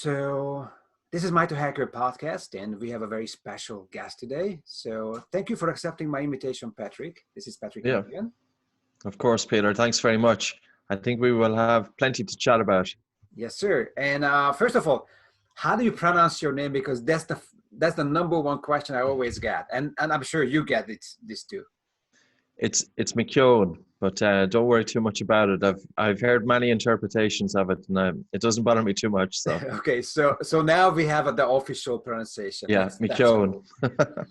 So this is My To Hacker podcast, and we have a very special guest today. So thank you for accepting my invitation, Patrick. This is Patrick Yeah, again. of course, Peter. Thanks very much. I think we will have plenty to chat about. Yes, sir. And first of all, how do you pronounce your name? Because that's the number one question I always get, and I'm sure you get this too. It's McKeown, but don't worry too much about it. I've heard many interpretations of it, and it doesn't bother me too much. So Okay, so now we have the official pronunciation. yeah, That's McKeown. cool.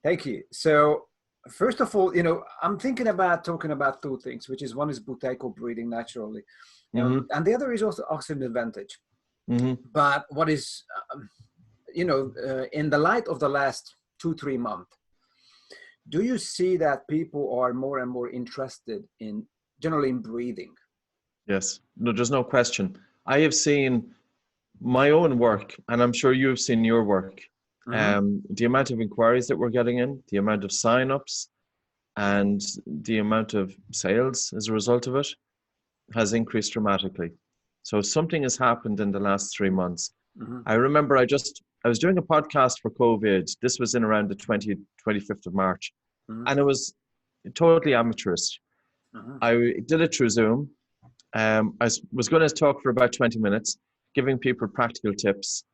Thank you. So first of all, I'm thinking about talking about two things, which is one is Buteyko breathing naturally, Mm-hmm. and the other is also oxygen advantage. Mm-hmm. But what is, in the light of the last 2-3 months, do you see that people are more and more interested in generally in breathing? Yes. No, there's no question. I have seen my own work, and I'm sure you've seen your work. The amount of inquiries that we're getting in, the amount of sign-ups, and the amount of sales as a result of it has increased dramatically. So something has happened in the last 3 months. Mm-hmm. I remember I was doing a podcast for COVID. This was in around the 25th of March. Mm-hmm. And it was totally amateurish. Mm-hmm. I did it through Zoom. I was going to talk for about 20 minutes, giving people practical tips.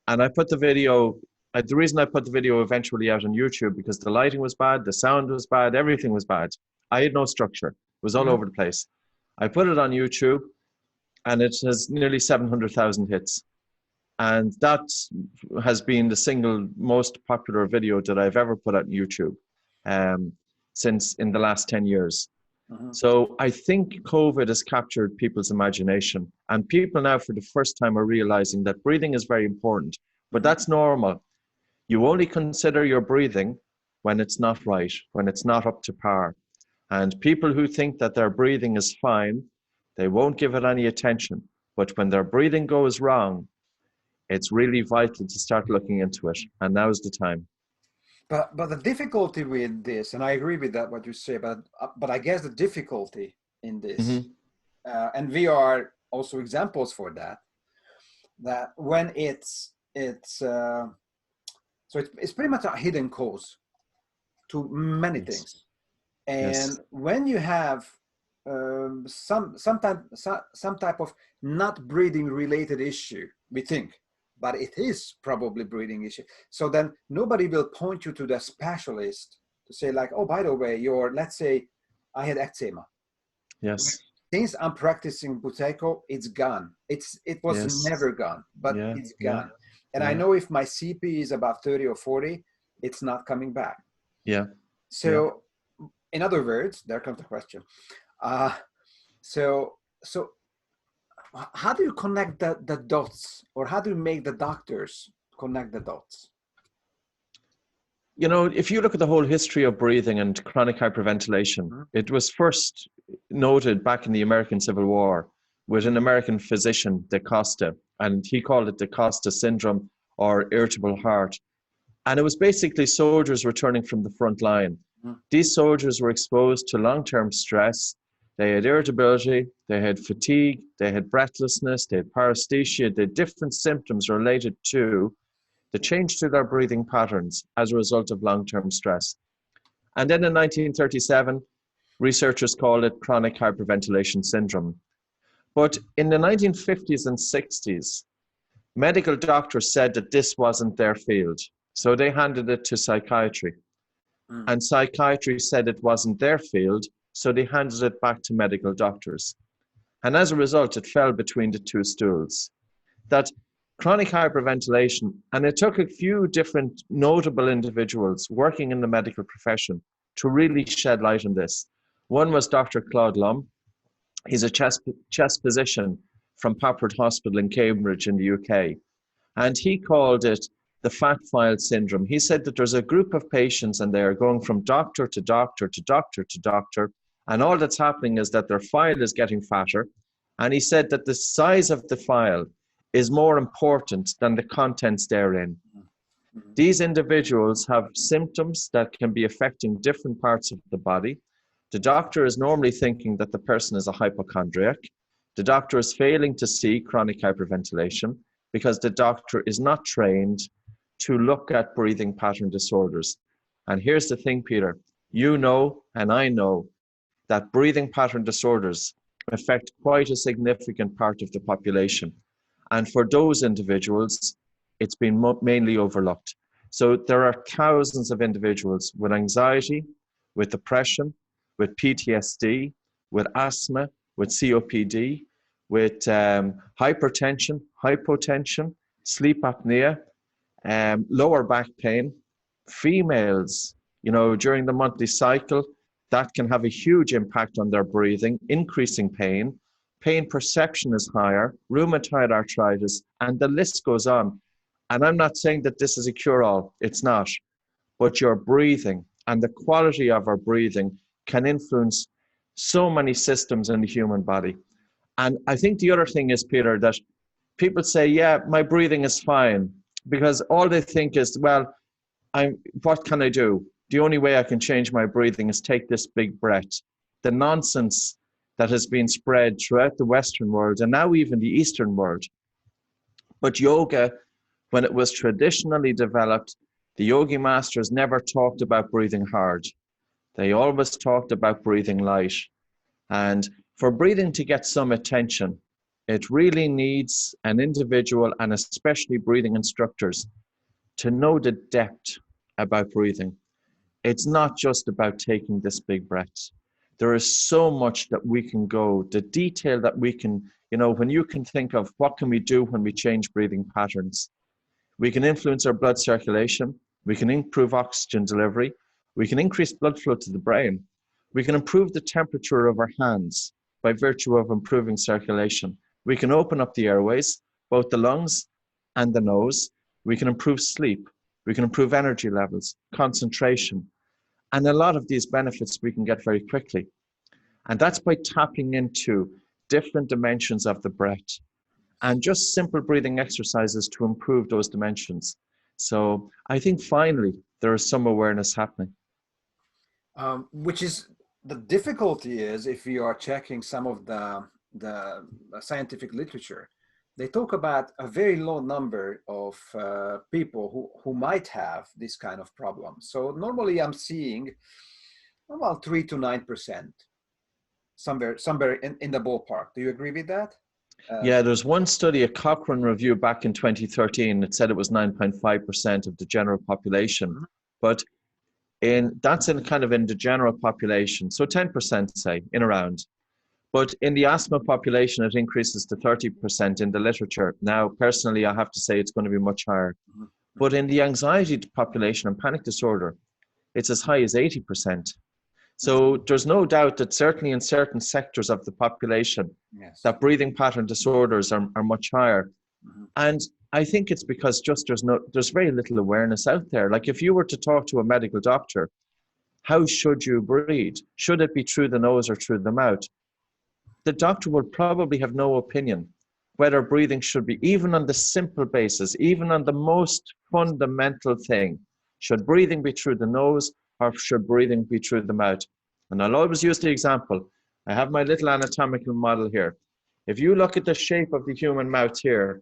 And I put the video, the reason I put the video eventually out on YouTube, because the lighting was bad, the sound was bad, everything was bad. I had no structure. It was all over the place. I put it on YouTube, and it has nearly 700,000 hits. And that has been the single most popular video that I've ever put on YouTube since in the last 10 years. Mm-hmm. So I think COVID has captured people's imagination, and people now for the first time are realizing that breathing is very important, but that's normal. You only consider your breathing when it's not right, when it's not up to par. And people who think that their breathing is fine, they won't give it any attention. But when their breathing goes wrong, it's really vital to start looking into it. And now is the time. But the difficulty with this, and I agree with that what you say, but I guess the difficulty in this, and we are also examples for that. That when it's pretty much a hidden cause to many things, and when you have some type of not breathing related issue, we think, but it is probably breathing issue. So then nobody will point you to the specialist to say like, oh, by the way, let's say I had eczema. Yes. Since I'm practicing Buteyko, it's gone. It was never gone, but it's gone. And I know if my CP is about 30 or 40, it's not coming back. Yeah. So in other words, there comes the question. So how do you connect the dots, or how do you make the doctors connect the dots? If you look at the whole history of breathing and chronic hyperventilation, it was first noted back in the American Civil War with an American physician, Da Costa, and he called it Da Costa syndrome or irritable heart. And it was basically soldiers returning from the front line. These soldiers were exposed to long-term stress. They had irritability, they had fatigue, they had breathlessness, they had paresthesia, they had different symptoms related to the change to their breathing patterns as a result of long-term stress. And then in 1937, researchers called it chronic hyperventilation syndrome. But in the 1950s and 60s, medical doctors said that this wasn't their field. So they handed it to psychiatry. And psychiatry said it wasn't their field, so they handed it back to medical doctors. And as a result, it fell between the two stools. That chronic hyperventilation, and it took a few different notable individuals working in the medical profession to really shed light on this. One was Dr. Claude Lum. He's a chest physician from Papworth Hospital in Cambridge in the UK. And he called it the fat file syndrome. He said that there's a group of patients and they are going from doctor to doctor to doctor to doctor, and all that's happening is that their file is getting fatter. And he said that the size of the file is more important than the contents therein. These individuals have symptoms that can be affecting different parts of the body. The doctor is normally thinking that the person is a hypochondriac. The doctor is failing to see chronic hyperventilation. because the doctor is not trained to look at breathing pattern disorders. And here's the thing, Peter, you know, and I know that breathing pattern disorders affect quite a significant part of the population. And for those individuals, it's been mainly overlooked. So there are thousands of individuals with anxiety, with depression, with PTSD, with asthma, with COPD, with hypertension, hypotension, sleep apnea, lower back pain, females, you know, during the monthly cycle, that can have a huge impact on their breathing, increasing pain. Pain perception is higher, rheumatoid arthritis, and the list goes on. And I'm not saying that this is a cure-all, it's not. But your breathing and the quality of our breathing can influence so many systems in the human body. And I think the other thing is, Peter, that people say, yeah, my breathing is fine, because all they think is, well, what can I do? The only way I can change my breathing is take this big breath. The nonsense that has been spread throughout the Western world and now even the Eastern world. But yoga, when it was traditionally developed, the yogi masters never talked about breathing hard. They always talked about breathing light. And for breathing to get some attention, it really needs an individual, and especially breathing instructors, to know the depth about breathing. It's not just about taking this big breath. There is so much that we can go, the detail that we can, you know, when you can think of what can we do when we change breathing patterns. We can influence our blood circulation. We can improve oxygen delivery. We can increase blood flow to the brain. We can improve the temperature of our hands by virtue of improving circulation. We can open up the airways, both the lungs and the nose. We can improve sleep. We can improve energy levels, concentration. And a lot of these benefits we can get very quickly. And that's by tapping into different dimensions of the breath and just simple breathing exercises to improve those dimensions. So I think finally there is some awareness happening. Which is, the difficulty is, if you are checking some of the scientific literature, they talk about a very low number of people who might have this kind of problem. So normally I'm seeing about 3 to 9%, somewhere in the ballpark. Do you agree with that? Yeah, there's one study, a Cochrane review back in 2013, it said it was 9.5% of the general population. Mm-hmm. But that's in kind of in the general population. So 10%, say, in around. But in the asthma population, it increases to 30% in the literature. Now, personally, I have to say it's going to be much higher. Mm-hmm. But in the anxiety population and panic disorder, it's as high as 80%. So there's no doubt that certainly in certain sectors of the population, yes, that breathing pattern disorders are much higher. Mm-hmm. And I think it's because just there's very little awareness out there. Like if you were to talk to a medical doctor, how should you breathe? Should it be through the nose or through the mouth? The doctor would probably have no opinion whether breathing should be, even on the simple basis, even on the most fundamental thing. Should breathing be through the nose or should breathing be through the mouth? And I'll always use the example. I have my little anatomical model here. If you look at the shape of the human mouth here,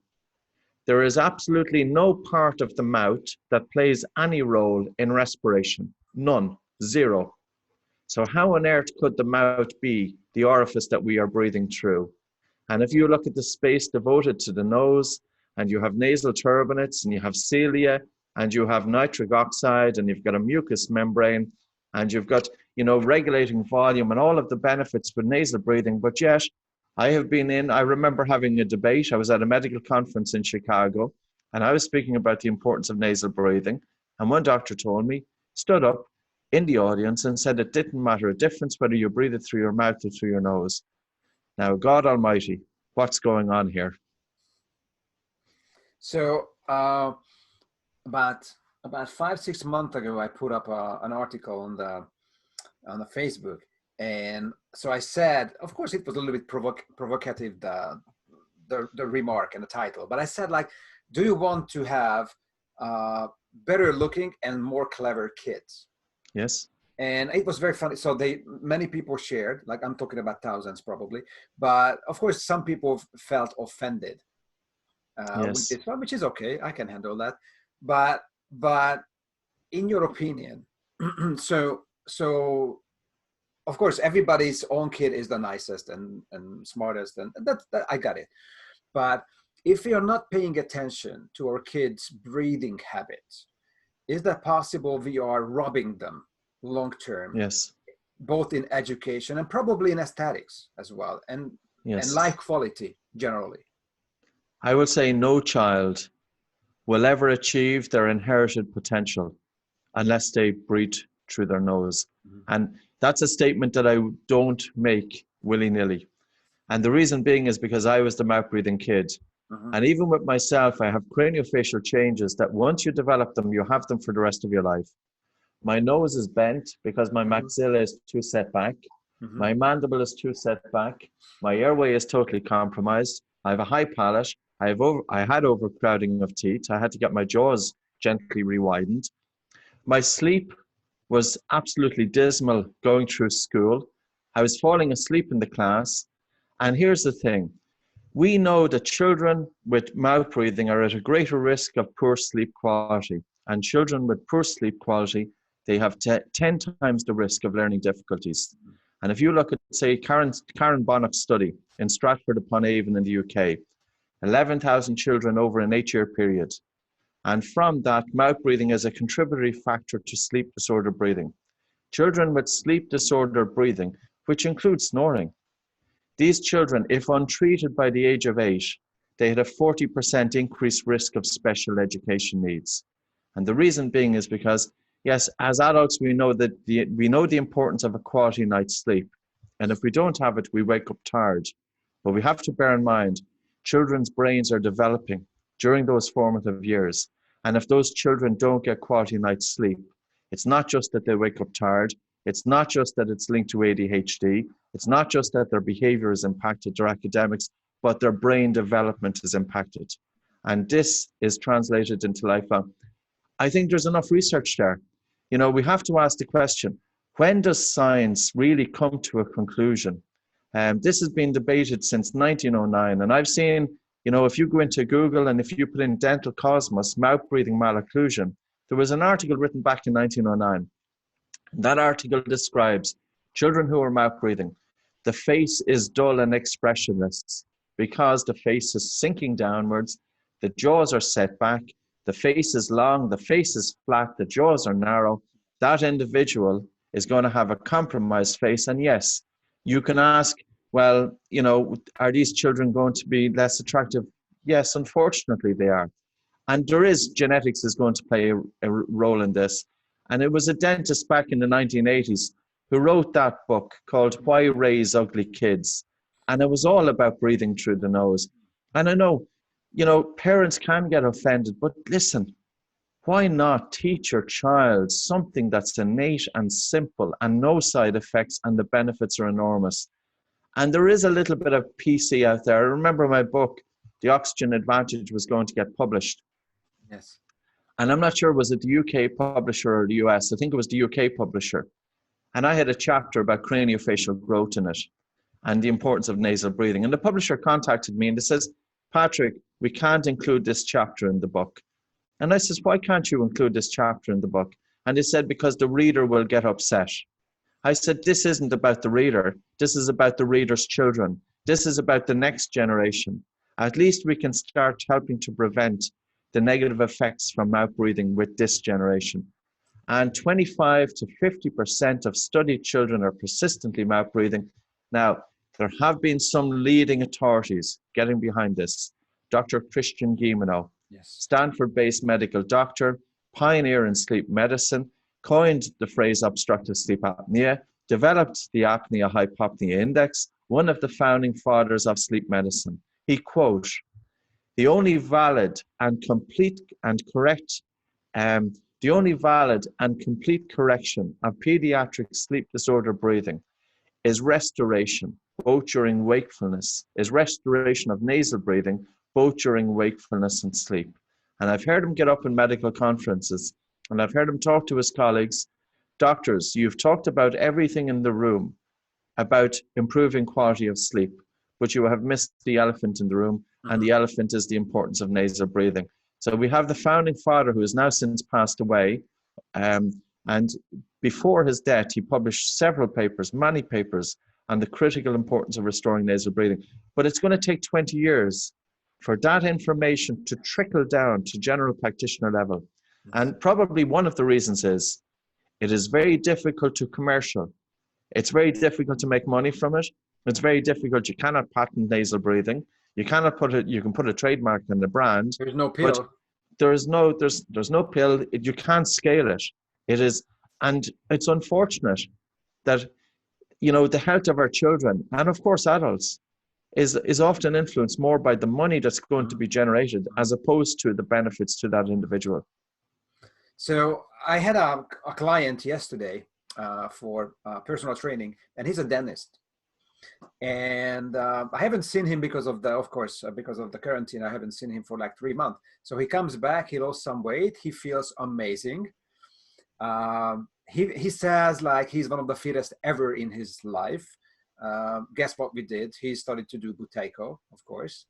there is absolutely no part of the mouth that plays any role in respiration. None. Zero. So how on earth could the mouth be the orifice that we are breathing through? And if you look at the space devoted to the nose, and you have nasal turbinates, and you have cilia, and you have nitric oxide, and you've got a mucous membrane, and you've got, you know, regulating volume and all of the benefits for nasal breathing. But yet, I remember having a debate. I was at a medical conference in Chicago, and I was speaking about the importance of nasal breathing. And one doctor told me, stood up in the audience and said it didn't matter a difference whether you breathe it through your mouth or through your nose. Now, God Almighty, what's going on here? So about 5-6 months ago, I put up an article on the Facebook, and so I said, of course, it was a little bit provocative, the remark and the title, but I said, like, do you want to have better looking and more clever kids? Yes. And it was very funny. So many people shared, like I'm talking about thousands probably, but of course some people felt offended. Yes. which is okay. I can handle that. But in your opinion, so of course everybody's own kid is the nicest and smartest, and that I got it. But if we are not paying attention to our kids' breathing habits, is that possible we are robbing them long term, Yes. both in education and probably in aesthetics as well, and Yes. life quality generally? I will say no child will ever achieve their inherited potential unless they breathe through their nose. Mm-hmm. And that's a statement that I don't make willy-nilly. And the reason being is because I was the mouth-breathing kid. Mm-hmm. And even with myself, I have craniofacial changes that once you develop them, you have them for the rest of your life. My nose is bent because my maxilla is too set back. Mm-hmm. My mandible is too set back. My airway is totally compromised. I have a high palate. I had overcrowding of teeth. I had to get my jaws gently rewidened. My sleep was absolutely dismal going through school. I was falling asleep in the class. And here's the thing. We know that children with mouth breathing are at a greater risk of poor sleep quality. And children with poor sleep quality, they have 10 times the risk of learning difficulties. And if you look at, say, Karen Bonnock's study in Stratford-upon-Avon in the UK, 11,000 children over an 8-year period. And from that, mouth breathing is a contributory factor to sleep disorder breathing. Children with sleep disorder breathing, which includes snoring, these children, if untreated by the age of 8, they had a 40% increased risk of special education needs. And the reason being is because, yes, as adults, we know the importance of a quality night's sleep. And if we don't have it, we wake up tired. But we have to bear in mind, children's brains are developing during those formative years. And if those children don't get quality night's sleep, it's not just that they wake up tired. It's not just that it's linked to ADHD. It's not just that their behavior is impacted, their academics, but their brain development is impacted. And this is translated into lifelong. I think there's enough research there. You know, we have to ask the question, when does science really come to a conclusion? This has been debated since 1909. And I've seen, you know, if you go into Google and if you put in dental cosmos, mouth breathing malocclusion, there was an article written back in 1909. That article describes children who are mouth breathing. The face is dull and expressionless because the face is sinking downwards, the jaws are set back, the face is long, the face is flat, the jaws are narrow. That individual is going to have a compromised face. And yes, you can ask, well, you know, are these children going to be less attractive? Yes, unfortunately they are. And there is, genetics is going to play a role in this. And it was a dentist back in the 1980s who wrote that book called Why Raise Ugly Kids? And it was all about breathing through the nose. And I know, you know, parents can get offended, but listen, why not teach your child something that's innate and simple and no side effects, and the benefits are enormous? And there is a little bit of PC out there. I remember my book, The Oxygen Advantage, was going to get published. Yes. And I'm not sure, was it the UK publisher or the US? I think it was the UK publisher. And I had a chapter about craniofacial growth in it and the importance of nasal breathing. And the publisher contacted me and they says, Patrick, we can't include this chapter in the book. And I says, why can't you include this chapter in the book? And they said, because the reader will get upset. I said, this isn't about the reader. This is about the reader's children. This is about the next generation. At least we can start helping to prevent the negative effects from mouth breathing with this generation. And 25 to 50% of studied children are persistently mouth breathing. Now, there have been some leading authorities getting behind this. Dr. Christian Guilleminault, Yes. Stanford-based medical doctor, pioneer in sleep medicine, coined the phrase obstructive sleep apnea, developed the apnea-hypopnea index, one of the founding fathers of sleep medicine. He quote, the only valid and complete correction of pediatric sleep disorder breathing is restoration, both during wakefulness, is restoration of nasal breathing, both during wakefulness and sleep. And I've heard him get up in medical conferences, and I've heard him talk to his colleagues, doctors, you've talked about everything in the room, about improving quality of sleep, but you have missed the elephant in the room, and the elephant is the importance of nasal breathing. So we have the founding father, who has now since passed away, and before his death, he published several papers, many papers, on the critical importance of restoring nasal breathing. But it's going to take 20 years for that information to trickle down to general practitioner level. And probably one of the reasons is it is very difficult to commercial. It's very difficult to make money from it. It's very difficult. You cannot patent nasal breathing. You cannot put it, you can put a trademark on the brand. There's no pill. But there's no pill. You can't scale it. It is, and it's unfortunate that, you know, the health of our children, and of course adults, is often influenced more by the money that's going to be generated as opposed to the benefits to that individual. So I had a client yesterday for personal training, and he's a dentist. And I haven't seen him because of the quarantine. I haven't seen him for like 3 months. So he comes back, he lost some weight, he feels amazing. He says like he's one of the fittest ever in his life. Guess what we did? He started to do Buteyko, of course.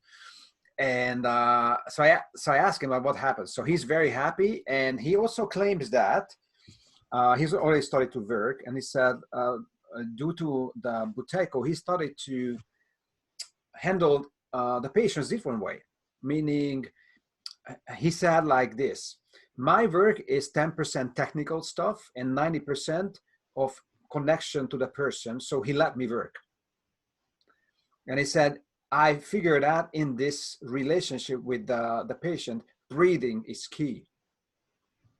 And so I asked him what happened. So he's very happy, and he also claims that he's already started to work, and he said due to the Buteyko, he started to handle the patients different way. Meaning, he said like this: my work is 10% technical stuff and 90% of connection to the person. So he let me work. And he said, I figured out in this relationship with the patient, breathing is key.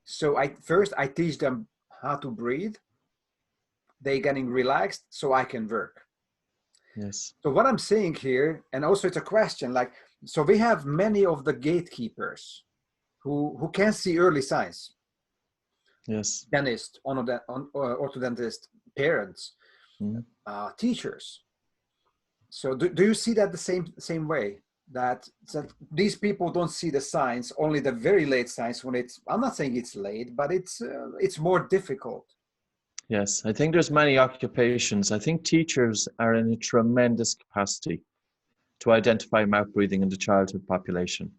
So first I teach them how to breathe. They getting relaxed so I can work. Yes. So what I'm saying here, and also it's a question, like, so we have many of the gatekeepers who can see early signs. Yes. Dentist, orthodontist, parents, teachers. So do you see that the same way, that these people don't see the signs, only the very late signs when it's, I'm not saying it's late, but it's more difficult. Yes, I think there's many occupations. I think teachers are in a tremendous capacity to identify mouth breathing in the childhood population.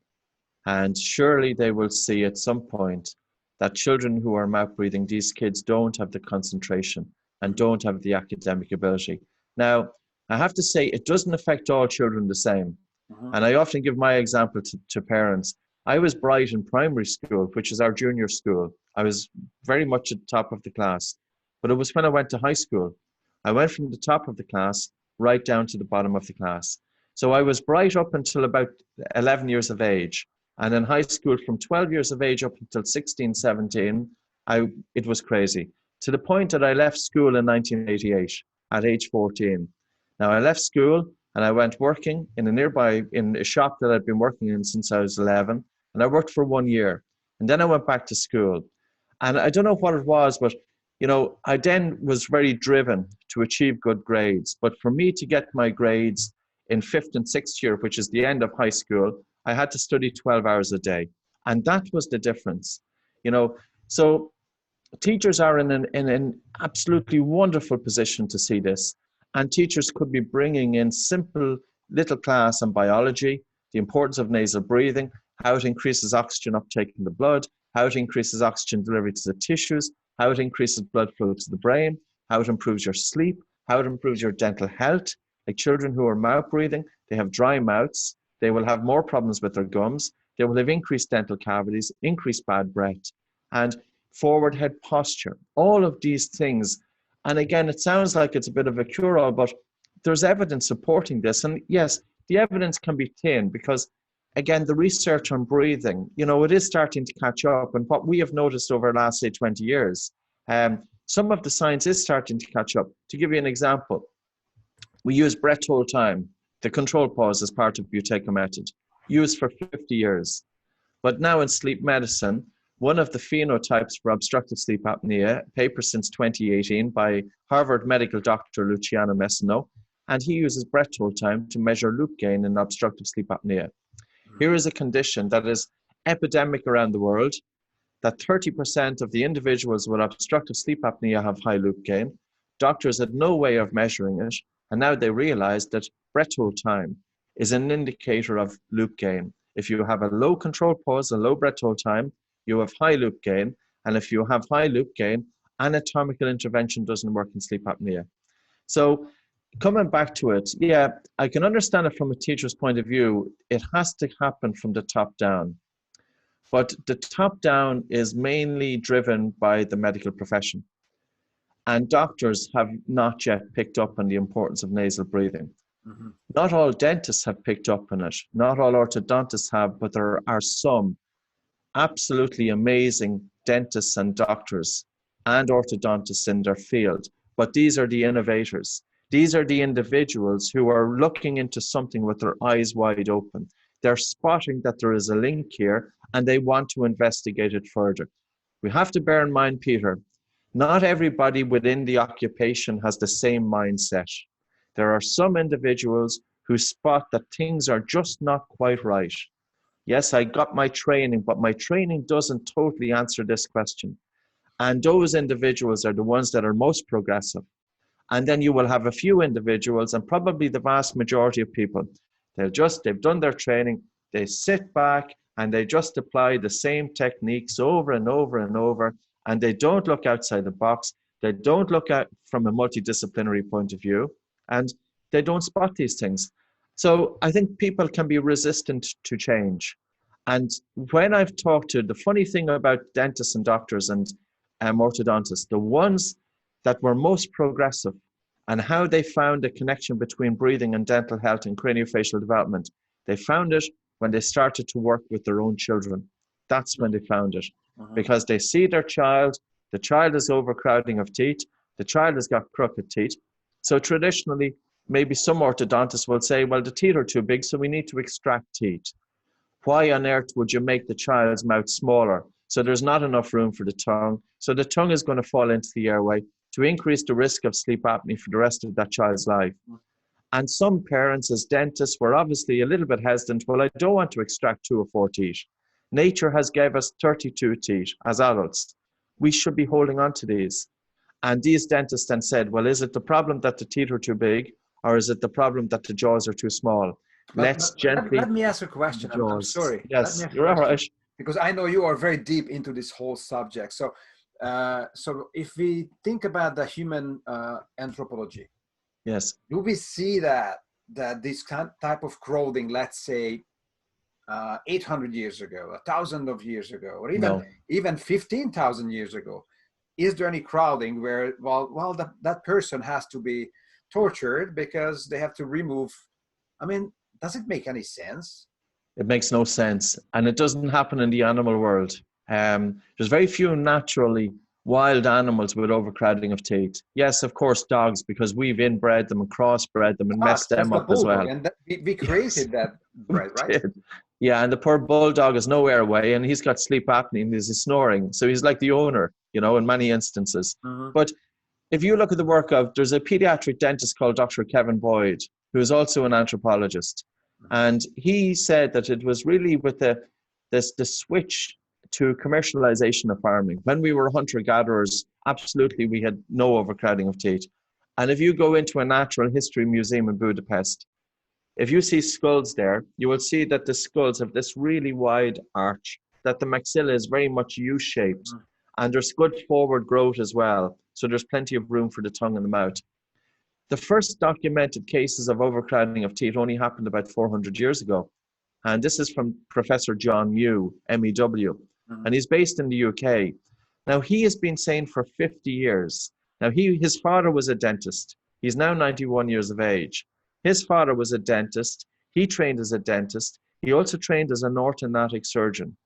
And surely they will see at some point that children who are mouth breathing, these kids don't have the concentration and don't have the academic ability. Now, I have to say, it doesn't affect all children the same. And I often give my example to parents. I was bright in primary school, which is our junior school. I was very much at the top of the class. But it was when I went to high school. I went from the top of the class right down to the bottom of the class. So I was bright up until about 11 years of age. And in high school, from 12 years of age up until 16, 17, it was crazy. To the point that I left school in 1988 at age 14. Now I left school and I went working in a shop that I'd been working in since I was 11. And I worked for 1 year. And then I went back to school. And I don't know what it was, but you know, I then was very driven to achieve good grades. But for me to get my grades in 5th and 6th year, which is the end of high school, I had to study 12 hours a day. And that was the difference. You know, so teachers are in an absolutely wonderful position to see this. And teachers could be bringing in simple little class on biology, the importance of nasal breathing, how it increases oxygen uptake in the blood, how it increases oxygen delivery to the tissues, how it increases blood flow to the brain, how it improves your sleep, how it improves your dental health. Like children who are mouth breathing, they have dry mouths, they will have more problems with their gums, they will have increased dental cavities, increased bad breath, and forward head posture, all of these things. And again, it sounds like it's a bit of a cure-all, but there's evidence supporting this. And yes, the evidence can be thin because, again, the research on breathing, you know, it is starting to catch up. And what we have noticed over the last, say, 20 years, some of the science is starting to catch up. To give you an example, we use breath hold time, the control pause as part of Buteyko method, used for 50 years. But now in sleep medicine, one of the phenotypes for obstructive sleep apnea, paper since 2018 by Harvard medical doctor Luciano Messino, and he uses breath hold time to measure loop gain in obstructive sleep apnea. Here is a condition that is epidemic around the world, that 30% of the individuals with obstructive sleep apnea have high loop gain. Doctors had no way of measuring it. And now they realize that breath hold time is an indicator of loop gain. If you have a low control pause and low breath hold time, you have high loop gain. And if you have high loop gain, anatomical intervention doesn't work in sleep apnea. So coming back to it, yeah, I can understand it from a teacher's point of view. It has to happen from the top down. But the top down is mainly driven by the medical profession. And doctors have not yet picked up on the importance of nasal breathing. Mm-hmm. Not all dentists have picked up on it. Not all orthodontists have, but there are some absolutely amazing dentists and doctors and orthodontists in their field. But these are the innovators. These are the individuals who are looking into something with their eyes wide open. They're spotting that there is a link here and they want to investigate it further. We have to bear in mind, Peter, not everybody within the occupation has the same mindset. There are some individuals who spot that things are just not quite right. Yes, I got my training, but my training doesn't totally answer this question. And those individuals are the ones that are most progressive. And then you will have a few individuals, and probably the vast majority of people, they've done their training, they sit back and they just apply the same techniques over and over and over, and they don't look outside the box. They don't look at from a multidisciplinary point of view, and they don't spot these things. So I think people can be resistant to change. And when I've talked to, the funny thing about dentists and doctors and orthodontists, the ones that were most progressive and how they found a connection between breathing and dental health and craniofacial development, they found it when they started to work with their own children. That's when they found it. Because they see their child, the child is overcrowding of teeth, the child has got crooked teeth. So traditionally, maybe some orthodontists will say, well, the teeth are too big, so we need to extract teeth. Why on earth would you make the child's mouth smaller? So there's not enough room for the tongue. So the tongue is going to fall into the airway to increase the risk of sleep apnea for the rest of that child's life. And some parents as dentists were obviously a little bit hesitant. Well, I don't want to extract 2 or 4 teeth. Nature has gave us 32 teeth as adults. We should be holding on to these. And these dentists then said, well, is it the problem that the teeth are too big, or is it the problem that the jaws are too small? Let me ask a question. I'm sorry. Yes, you're all right. Because I know you are very deep into this whole subject. So, so if we think about the human anthropology, yes, do we see that this type of crowding, let's say, 800 years ago, 1,000 of years ago, or even 15,000 years ago, is there any crowding where that person has to be tortured because they have to remove? I mean, does it make any sense? It makes no sense, and it doesn't happen in the animal world. There's very few naturally wild animals with overcrowding of teeth. Yes, of course, dogs, because we've inbred them and crossbred them and messed them up as well. And we created that breed, right? Yeah, and the poor bulldog has no airway, and he's got sleep apnea and he's snoring. So he's like the owner, in many instances. But if you look at the work of, there's a pediatric dentist called Dr. Kevin Boyd, who is also an anthropologist. And he said that it was really with the switch to commercialization of farming. When we were hunter-gatherers, absolutely we had no overcrowding of teeth. And if you go into a natural history museum in Budapest, if you see skulls there, you will see that the skulls have this really wide arch, that the maxilla is very much U-shaped, and there's good forward growth as well. So there's plenty of room for the tongue and the mouth. The first documented cases of overcrowding of teeth only happened about 400 years ago. And this is from Professor John Mew, MEW. And he's based in the UK. Now, he has been saying for 50 years. Now, his father was a dentist. He's now 91 years of age. His father was a dentist. He trained as a dentist. He also trained as an orthodontic surgeon.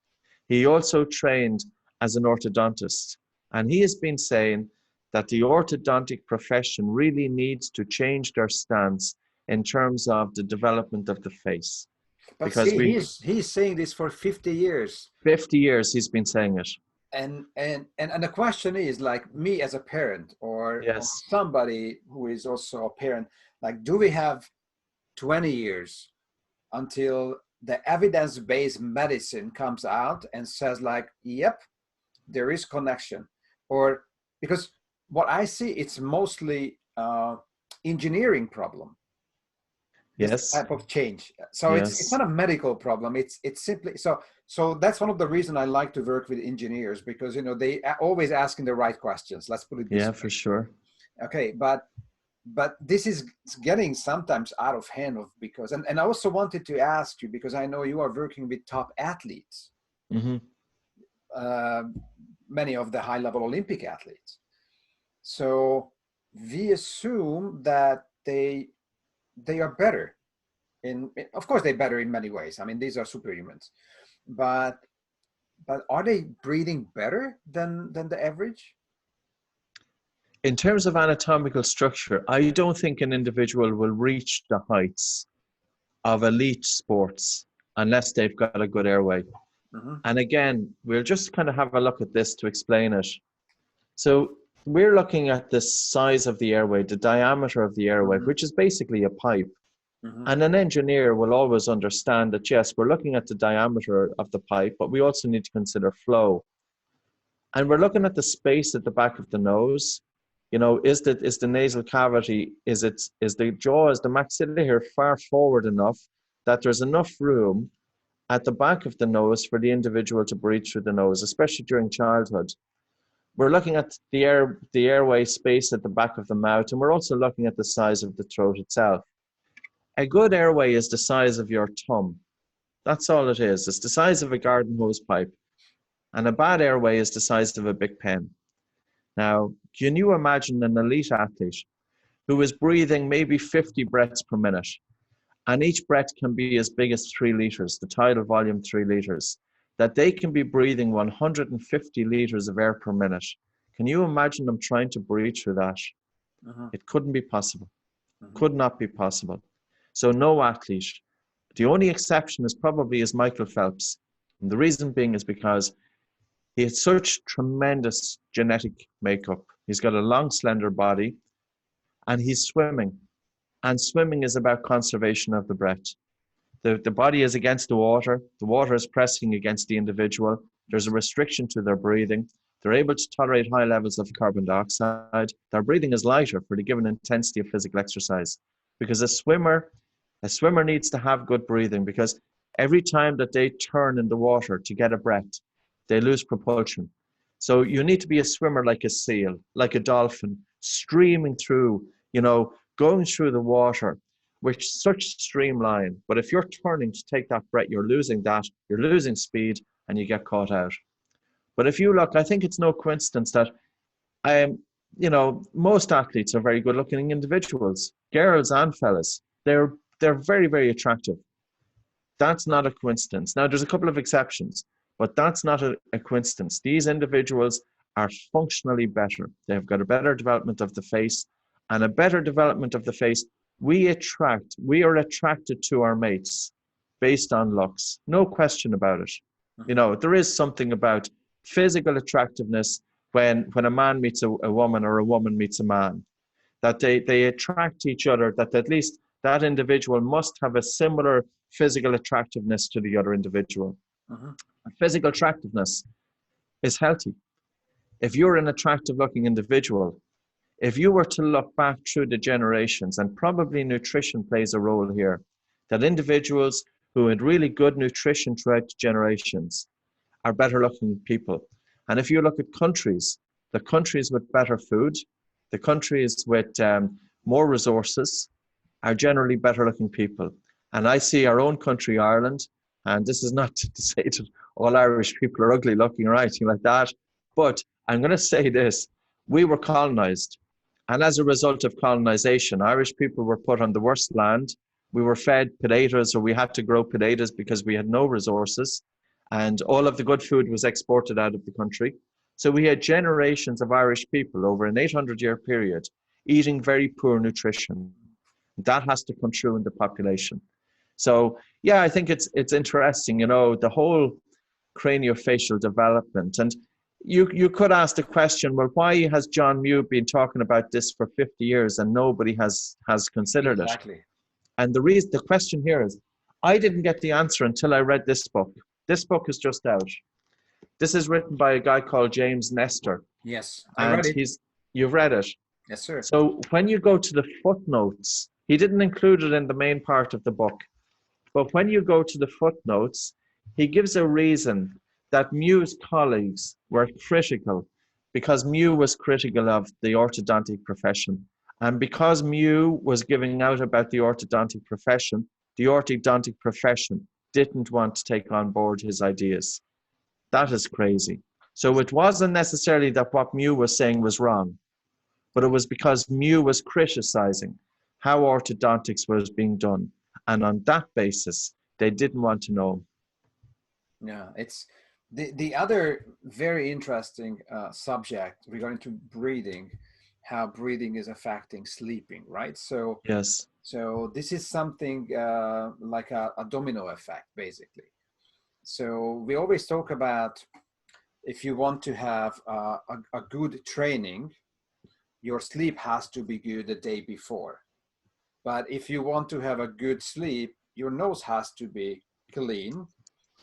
He also trained as an orthodontist. And he has been saying that the orthodontic profession really needs to change their stance in terms of the development of the face. But because he's saying this for 50 years. 50 years he's been saying it. And the question is, like, me as a parent or somebody who is also a parent, like, do we have 20 years until the evidence-based medicine comes out and says, like, yep, there is connection? Or because what I see, it's mostly engineering problem. This Yes. type of change. So it's Yes. not a medical problem. It's simply so that's one of the reasons I like to work with engineers, because they are always asking the right questions. Let's put it this Yeah, way. for sure. Okay, but this is getting sometimes out of hand because and I also wanted to ask you, because I know you are working with top athletes, Mm-hmm. Many of the high-level Olympic athletes. So we assume that they are better of course they're better in many ways. I mean, these are superhumans, but are they breathing better than the average? In terms of anatomical structure, I don't think an individual will reach the heights of elite sports unless they've got a good airway. Mm-hmm. And again, we'll just kind of have a look at this to explain it. So we're looking at the size of the airway, the diameter of the airway, Mm-hmm. which is basically a pipe. Mm-hmm. And an engineer will always understand that, yes, we're looking at the diameter of the pipe, but we also need to consider flow. And we're looking at the space at the back of the nose. Is the nasal cavity, is the jaw, is the maxilla here far forward enough that there's enough room at the back of the nose for the individual to breathe through the nose, especially during childhood. We're looking at the airway space at the back of the mouth, and we're also looking at the size of the throat itself. A good airway is the size of your thumb. That's all it is. It's the size of a garden hose pipe. And a bad airway is the size of a big pen. Now, can you imagine an elite athlete who is breathing maybe 50 breaths per minute, and each breath can be as big as 3 liters, the tidal volume 3 liters, that they can be breathing 150 liters of air per minute? Can you imagine them trying to breathe through that? Mm-hmm. It couldn't be possible. Mm-hmm. Could not be possible. So no athlete. The only exception is Michael Phelps. And the reason being is because he had such tremendous genetic makeup. He's got a long, slender body, and he's swimming. And swimming is about conservation of the breath. The body is against the water. The water is pressing against the individual. There's a restriction to their breathing. They're able to tolerate high levels of carbon dioxide. Their breathing is lighter for the given intensity of physical exercise. Because a swimmer needs to have good breathing, because every time that they turn in the water to get a breath, they lose propulsion. So you need to be a swimmer like a seal, like a dolphin, streaming through, going through the water with such streamline. But if you're turning to take that breath, you're losing speed, and you get caught out. But if you look, I think it's no coincidence that most athletes are very good looking individuals, girls and fellas. They're very, very attractive. That's not a coincidence. Now, there's a couple of exceptions, but that's not a coincidence. These individuals are functionally better. They've got a better development of the face, and a better development of the face. We are attracted to our mates based on looks. No question about it. Mm-hmm. There is something about physical attractiveness when a man meets a woman, or a woman meets a man, that they attract each other, that at least that individual must have a similar physical attractiveness to the other individual. Mm-hmm. Physical attractiveness is healthy. If you're an attractive looking individual, if you were to look back through the generations, and probably nutrition plays a role here, that individuals who had really good nutrition throughout the generations are better looking people. And if you look at countries, the countries with better food, the countries with more resources, are generally better looking people. And I see our own country, Ireland, and this is not to say that all Irish people are ugly looking or anything like that, but I'm going to say this: we were colonized. And as a result of colonization, Irish people were put on the worst land. We were fed potatoes, or we had to grow potatoes because we had no resources. And all of the good food was exported out of the country. So we had generations of Irish people over an 800-year period eating very poor nutrition. That has to come through in the population. So, yeah, I think it's interesting, the whole craniofacial development. And you could ask the question, well, why has John Mew been talking about this for 50 years and nobody has considered Exactly. it? And the question here is, I didn't get the answer until I read this book. This book is just out. This is written by a guy called James Nestor. Yes, I And read it. you've read it. Yes, sir. So when you go to the footnotes, he didn't include it in the main part of the book, but when you go to the footnotes, he gives a reason that Mew's colleagues were critical because Mew was critical of the orthodontic profession. And because Mew was giving out about the orthodontic profession didn't want to take on board his ideas. That is crazy. So it wasn't necessarily that what Mew was saying was wrong, but it was because Mew was criticizing how orthodontics was being done. And on that basis, they didn't want to know. Yeah, it's the other very interesting subject regarding to breathing, how breathing is affecting sleeping, right? So Yes. so this is something like a domino effect, basically. So we always talk about if you want to have a good training, your sleep has to be good the day before. But if you want to have a good sleep, your nose has to be clean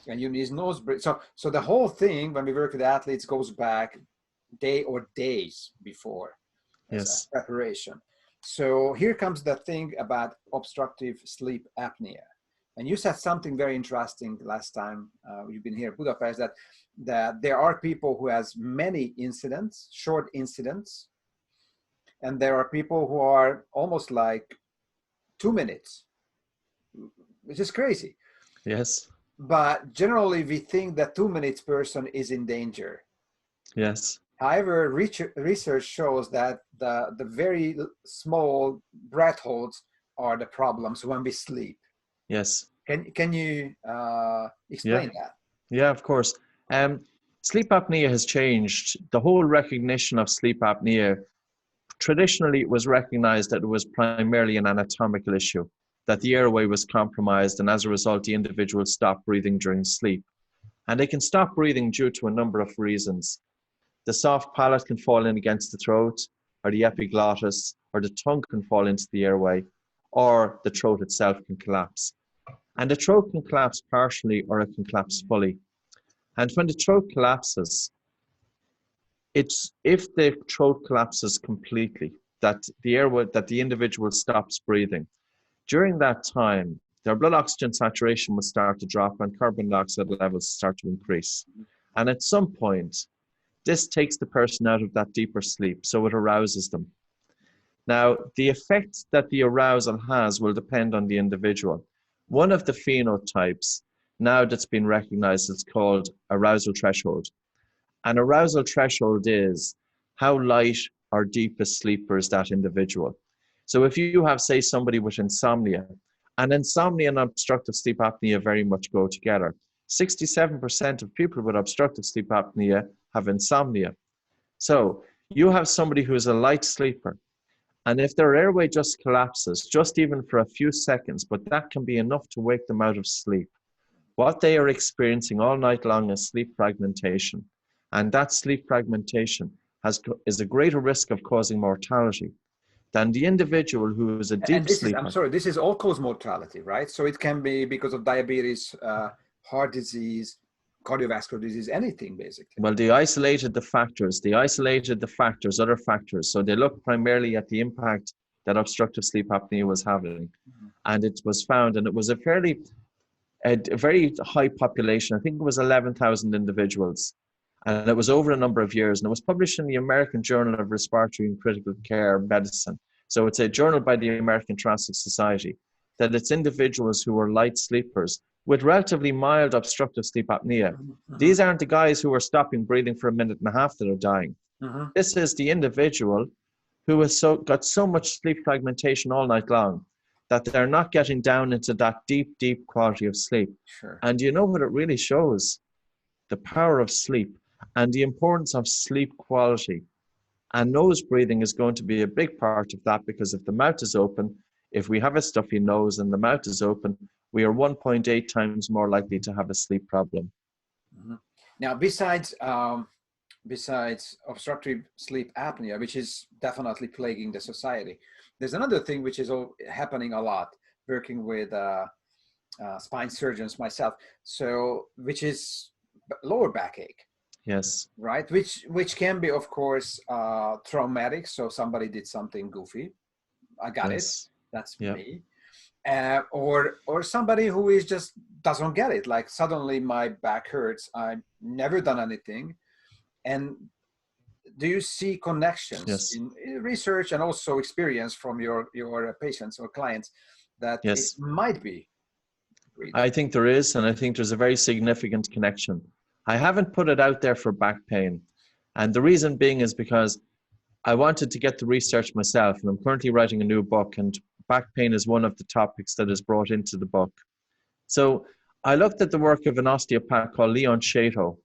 and you need nose breath. So the whole thing when we work with athletes goes back day or days before as Yes. preparation. So here comes the thing about obstructive sleep apnea. And you said something very interesting last time you've been here in Budapest, that there are people who has many incidents, short incidents, and there are people who are almost like 2 minutes, which is crazy. Yes. But generally we think that 2 minutes person is in danger. Yes. However, research shows that the very small breath holds are the problems when we sleep. Yes. Can you Yeah. explain that? Yeah, of course. Sleep apnea has changed. The whole recognition of sleep apnea, traditionally it was recognized that it was primarily an anatomical issue, that the airway was compromised, and as a result, the individual stopped breathing during sleep. And they can stop breathing due to a number of reasons. The soft palate can fall in against the throat, or the epiglottis, or the tongue can fall into the airway, or the throat itself can collapse. And the throat can collapse partially or it can collapse fully. And when the throat collapses, it's if the throat collapses completely, that the airway, that the individual stops breathing. During that time, their blood oxygen saturation will start to drop and carbon dioxide levels start to increase. And at some point, this takes the person out of that deeper sleep, so it arouses them. Now, the effect that the arousal has will depend on the individual. One of the phenotypes, now that's been recognized, is called arousal threshold. An arousal threshold is how light or deep a sleeper is that individual. So if you have, say, somebody with insomnia, and insomnia and obstructive sleep apnea very much go together. 67% of people with obstructive sleep apnea have insomnia. So you have somebody who is a light sleeper, and if their airway just collapses, just even for a few seconds, but that can be enough to wake them out of sleep, what they are experiencing all night long is sleep fragmentation. And that sleep fragmentation is a greater risk of causing mortality than the individual who is a And deep this is, I'm sleeper. sorry, this is all cause mortality, right? So it can be because of diabetes, heart disease, cardiovascular disease, anything basically. Well, they isolated the factors, other factors. So they looked primarily at the impact that obstructive sleep apnea was having. Mm-hmm. And it was found, and it was a very high population. I think it was 11,000 individuals. And it was over a number of years. And it was published in the American Journal of Respiratory and Critical Care Medicine. So it's a journal by the American Thoracic Society, that it's individuals who are light sleepers with relatively mild obstructive sleep apnea. Mm-hmm. These aren't the guys who are stopping breathing for a minute and a half that are dying. Mm-hmm. This is the individual who has got so much sleep fragmentation all night long that they're not getting down into that deep, deep quality of sleep. Sure. And you know what it really shows? The power of sleep and the importance of sleep quality. And nose breathing is going to be a big part of that, because if the mouth is open, if we have a stuffy nose and the mouth is open, we are 1.8 times more likely to have a sleep problem. Mm-hmm. Now, besides obstructive sleep apnea, which is definitely plaguing the society, there's another thing which is happening a lot, working with spine surgeons myself, so which is lower backache. Yes. right? Which can be, of course, traumatic. So somebody did something goofy. I got it. Yes. That's Yeah. me. Or somebody who is just doesn't get it. Like suddenly my back hurts. I've never done anything. And do you see connections Yes. in research and also experience from your patients or clients that it Yes. might be breathing? I think there is, and I think there's a very significant connection. I haven't put it out there for back pain. And the reason being is because I wanted to get the research myself, and I'm currently writing a new book, and back pain is one of the topics that is brought into the book. So I looked at the work of an osteopath called Leon Chaitow,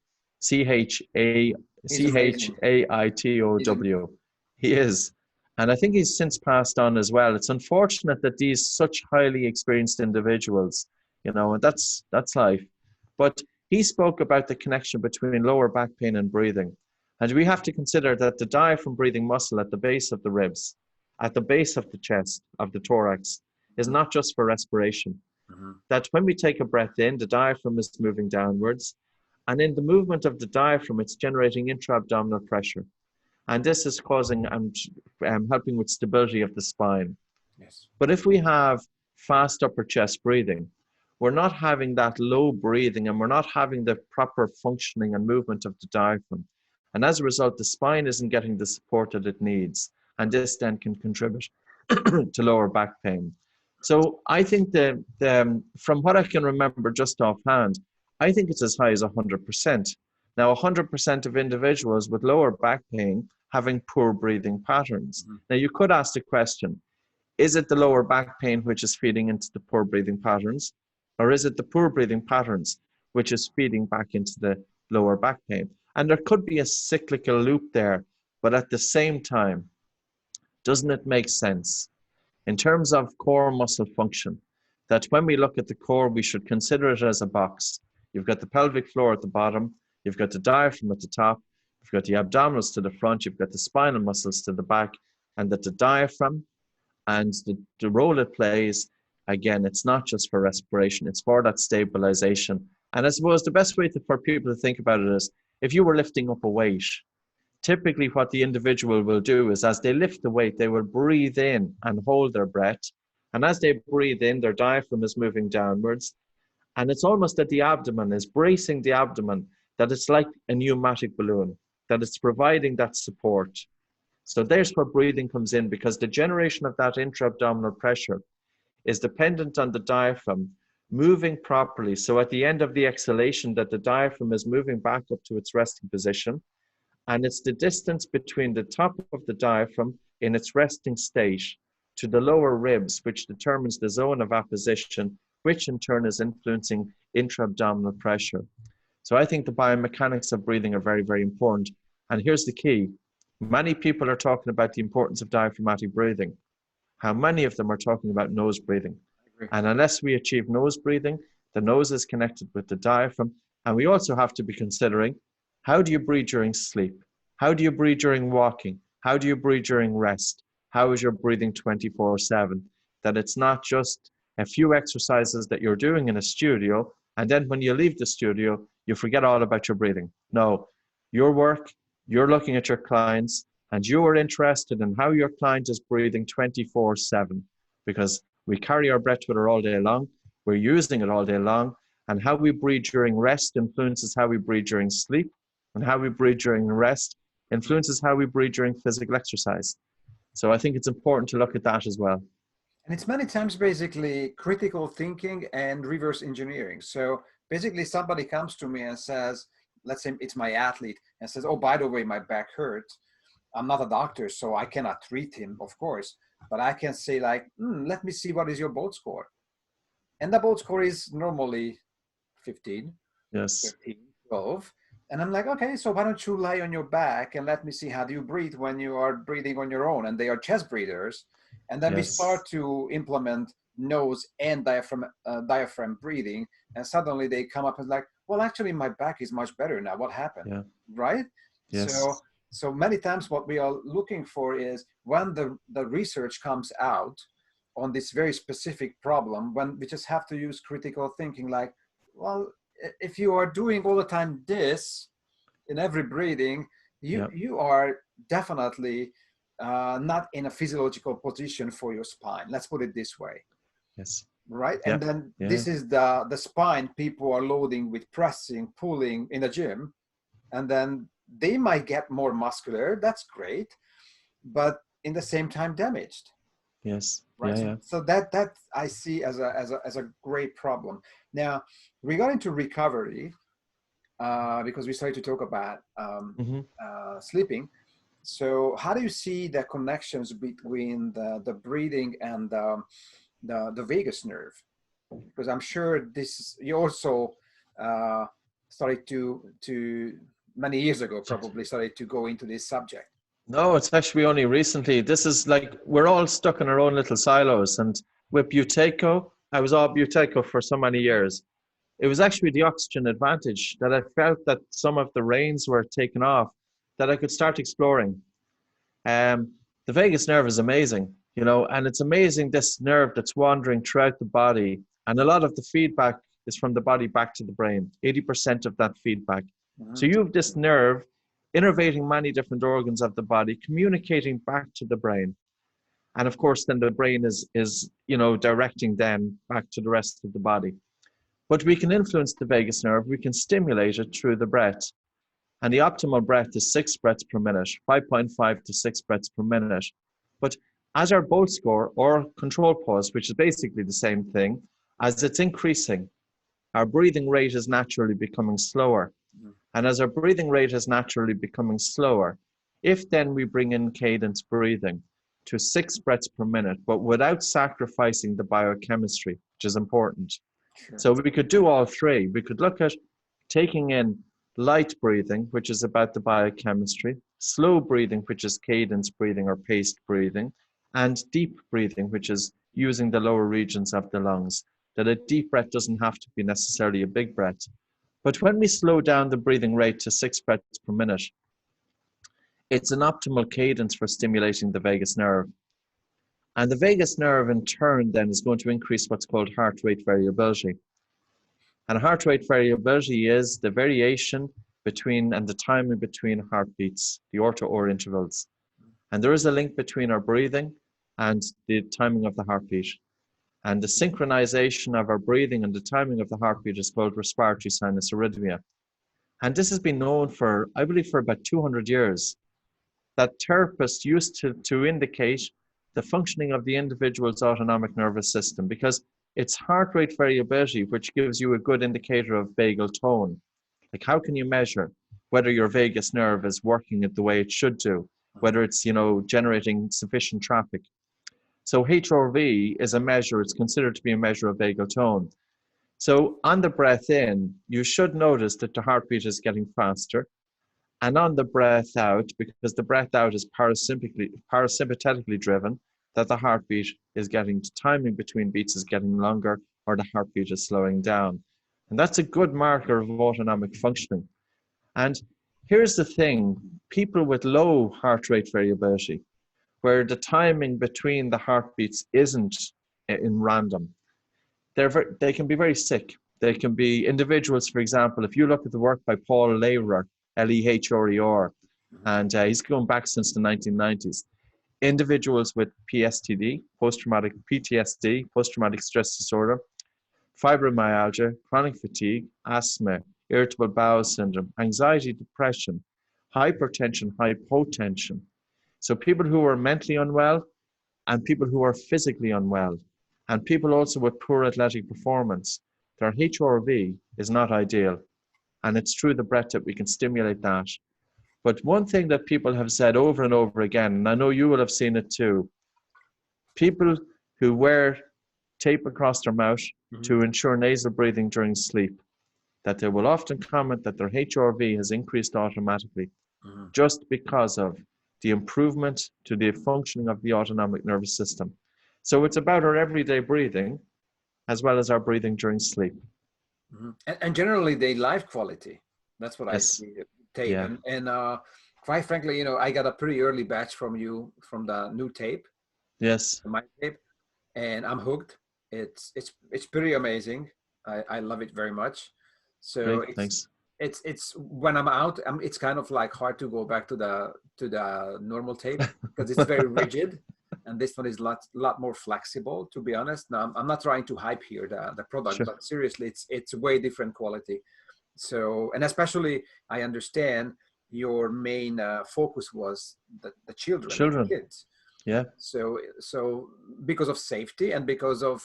He's amazing. Chaitow. He is. And I think he's since passed on as well. It's unfortunate that these such highly experienced individuals, you know, and that's life. But he spoke about the connection between lower back pain and breathing. And we have to consider that the diaphragm breathing muscle at the base of the ribs, at the base of the chest, of the thorax, is not just for respiration. That when we take a breath in, the diaphragm is moving downwards. And in the movement of the diaphragm, it's generating intra-abdominal pressure. And this is causing and helping with stability of the spine. Yes. But if we have fast upper chest breathing, we're not having that low breathing and we're not having the proper functioning and movement of the diaphragm. And as a result, the spine isn't getting the support that it needs. And this then can contribute to lower back pain. So I think that from what I can remember just offhand, I think it's as high as 100%. Now, 100% of individuals with lower back pain having poor breathing patterns. Now, you could ask the question, is it the lower back pain which is feeding into the poor breathing patterns? Or is it the poor breathing patterns which is feeding back into the lower back pain? And there could be a cyclical loop there, but at the same time, doesn't it make sense in terms of core muscle function that when we look at the core, we should consider it as a box? You've got the pelvic floor at the bottom, you've got the diaphragm at the top, you've got the abdominals to the front, you've got the spinal muscles to the back, and that the diaphragm and the role it plays, again, it's not just for respiration, it's for that stabilization. And I suppose the best way for people to think about it is if you were lifting up a weight, typically what the individual will do is as they lift the weight, they will breathe in and hold their breath. And as they breathe in, their diaphragm is moving downwards. And it's almost that the abdomen is bracing the abdomen, that it's like a pneumatic balloon, that it's providing that support. So there's where breathing comes in, because the generation of that intra-abdominal pressure is dependent on the diaphragm moving properly. So at the end of the exhalation, that the diaphragm is moving back up to its resting position. And it's the distance between the top of the diaphragm in its resting state to the lower ribs, which determines the zone of apposition, which in turn is influencing intra-abdominal pressure. So I think the biomechanics of breathing are very, very important. And here's the key. Many people are talking about the importance of diaphragmatic breathing. How many of them are talking about nose breathing? And unless we achieve nose breathing, the nose is connected with the diaphragm. And we also have to be considering, how do you breathe during sleep? How do you breathe during walking? How do you breathe during rest? How is your breathing 24/7? That it's not just a few exercises that you're doing in a studio, and then when you leave the studio, you forget all about your breathing. No, your work, you're looking at your clients, and you are interested in how your client is breathing 24/7, because we carry our breath with her all day long, we're using it all day long, and how we breathe during rest influences how we breathe during sleep, and how we breathe during rest influences how we breathe during physical exercise. So I think it's important to look at that as well. And it's many times basically critical thinking and reverse engineering. So basically somebody comes to me and says, let's say it's my athlete, and says, oh, by the way, my back hurts. I'm not a doctor, so I cannot treat him, of course. But I can say like, let me see what is your bolt score. And the bolt score is normally 15, Yes. 13, 12. And I'm like, okay, so why don't you lie on your back and let me see how do you breathe when you are breathing on your own? And they are chest breathers. And then we start to implement nose and diaphragm breathing. And suddenly they come up and like, well, actually my back is much better now. What happened? Yeah. Right? Yes. So many times what we are looking for is when the research comes out on this very specific problem, when we just have to use critical thinking like, well, if you are doing all the time this, in every breathing, Yeah. you are definitely not in a physiological position for your spine. Let's put it this way. Yes. Right. Yeah. And then Yeah. this is the spine people are loading with pressing, pulling in the gym. And then they might get more muscular. That's great. But in the same time damaged. Yes. Right. Yeah. Yeah. So that I see as a great problem. Now, regarding to recovery, because we started to talk about sleeping. So how do you see the connections between the breathing and the vagus nerve? Because I'm sure this you also started to many years ago probably started to go into this subject. No, it's actually only recently. This is like we're all stuck in our own little silos. And with Buteyko, I was all Buteyko for so many years. It was actually the oxygen advantage that I felt that some of the reins were taken off, that I could start exploring. The vagus nerve is amazing, you know, and it's amazing this nerve that's wandering throughout the body. And a lot of the feedback is from the body back to the brain, 80% of that feedback. So you have this nerve innervating many different organs of the body, communicating back to the brain. And of course, then the brain is you know, directing then back to the rest of the body. But we can influence the vagus nerve. We can stimulate it through the breath. And the optimal breath is 6 breaths per minute, 5.5 to 6 breaths per minute. But as our bolt score or control pause, which is basically the same thing, as it's increasing, our breathing rate is naturally becoming slower. And as our breathing rate is naturally becoming slower, if then we bring in cadence breathing to 6 breaths per minute, but without sacrificing the biochemistry, which is important. Sure. So we could do all three. We could look at taking in light breathing, which is about the biochemistry, slow breathing, which is cadence breathing or paced breathing, and deep breathing, which is using the lower regions of the lungs. That a deep breath doesn't have to be necessarily a big breath. But when we slow down the breathing rate to 6 breaths per minute, it's an optimal cadence for stimulating the vagus nerve. And the vagus nerve in turn then is going to increase what's called heart rate variability. And heart rate variability is the variation between and the timing between heartbeats, the orto-or intervals. And there is a link between our breathing and the timing of the heartbeat. And the synchronization of our breathing and the timing of the heartbeat is called respiratory sinus arrhythmia. And this has been known for, I believe, for about 200 years, that therapists used to indicate the functioning of the individual's autonomic nervous system, because it's heart rate variability which gives you a good indicator of vagal tone. Like, how can you measure whether your vagus nerve is working it the way it should do, whether it's, you know, generating sufficient traffic? So HRV is a measure, it's considered to be a measure of vagal tone. So on the breath in, you should notice that the heartbeat is getting faster. And on the breath out, because the breath out is parasympathetically driven, that the heartbeat is getting, timing between beats is getting longer, or the heartbeat is slowing down. And that's a good marker of autonomic functioning. And here's the thing, people with low heart rate variability, where the timing between the heartbeats isn't in random, they can be very sick. They can be individuals, for example, if you look at the work by Paul Lehrer, Lehrer, and he's going back since the 1990s. Individuals with PSTD, post-traumatic PTSD, post-traumatic stress disorder, fibromyalgia, chronic fatigue, asthma, irritable bowel syndrome, anxiety, depression, hypertension, hypotension. So people who are mentally unwell and people who are physically unwell, and people also with poor athletic performance, their HRV is not ideal. And it's through the breath that we can stimulate that. But one thing that people have said over and over again, and I know you will have seen it too, people who wear tape across their mouth to ensure nasal breathing during sleep, that they will often comment that their HRV has increased automatically just because of the improvement to the functioning of the autonomic nervous system. So it's about our everyday breathing as well as our breathing during sleep. And generally, the life quality. That's what Yes. I see. Tape. Yeah. And quite frankly, you know, I got a pretty early batch from you from the new tape. Yes. My tape, and I'm hooked. It's pretty amazing. I love it very much. So Great. Thanks. it's when I'm out, it's kind of like hard to go back to the normal tape because it's very rigid, and this one is lot more flexible. To be honest, now I'm not trying to hype here the product, Sure. but seriously, it's way different quality. So, and especially I understand your main focus was the children, the kids. Yeah. So because of safety and because of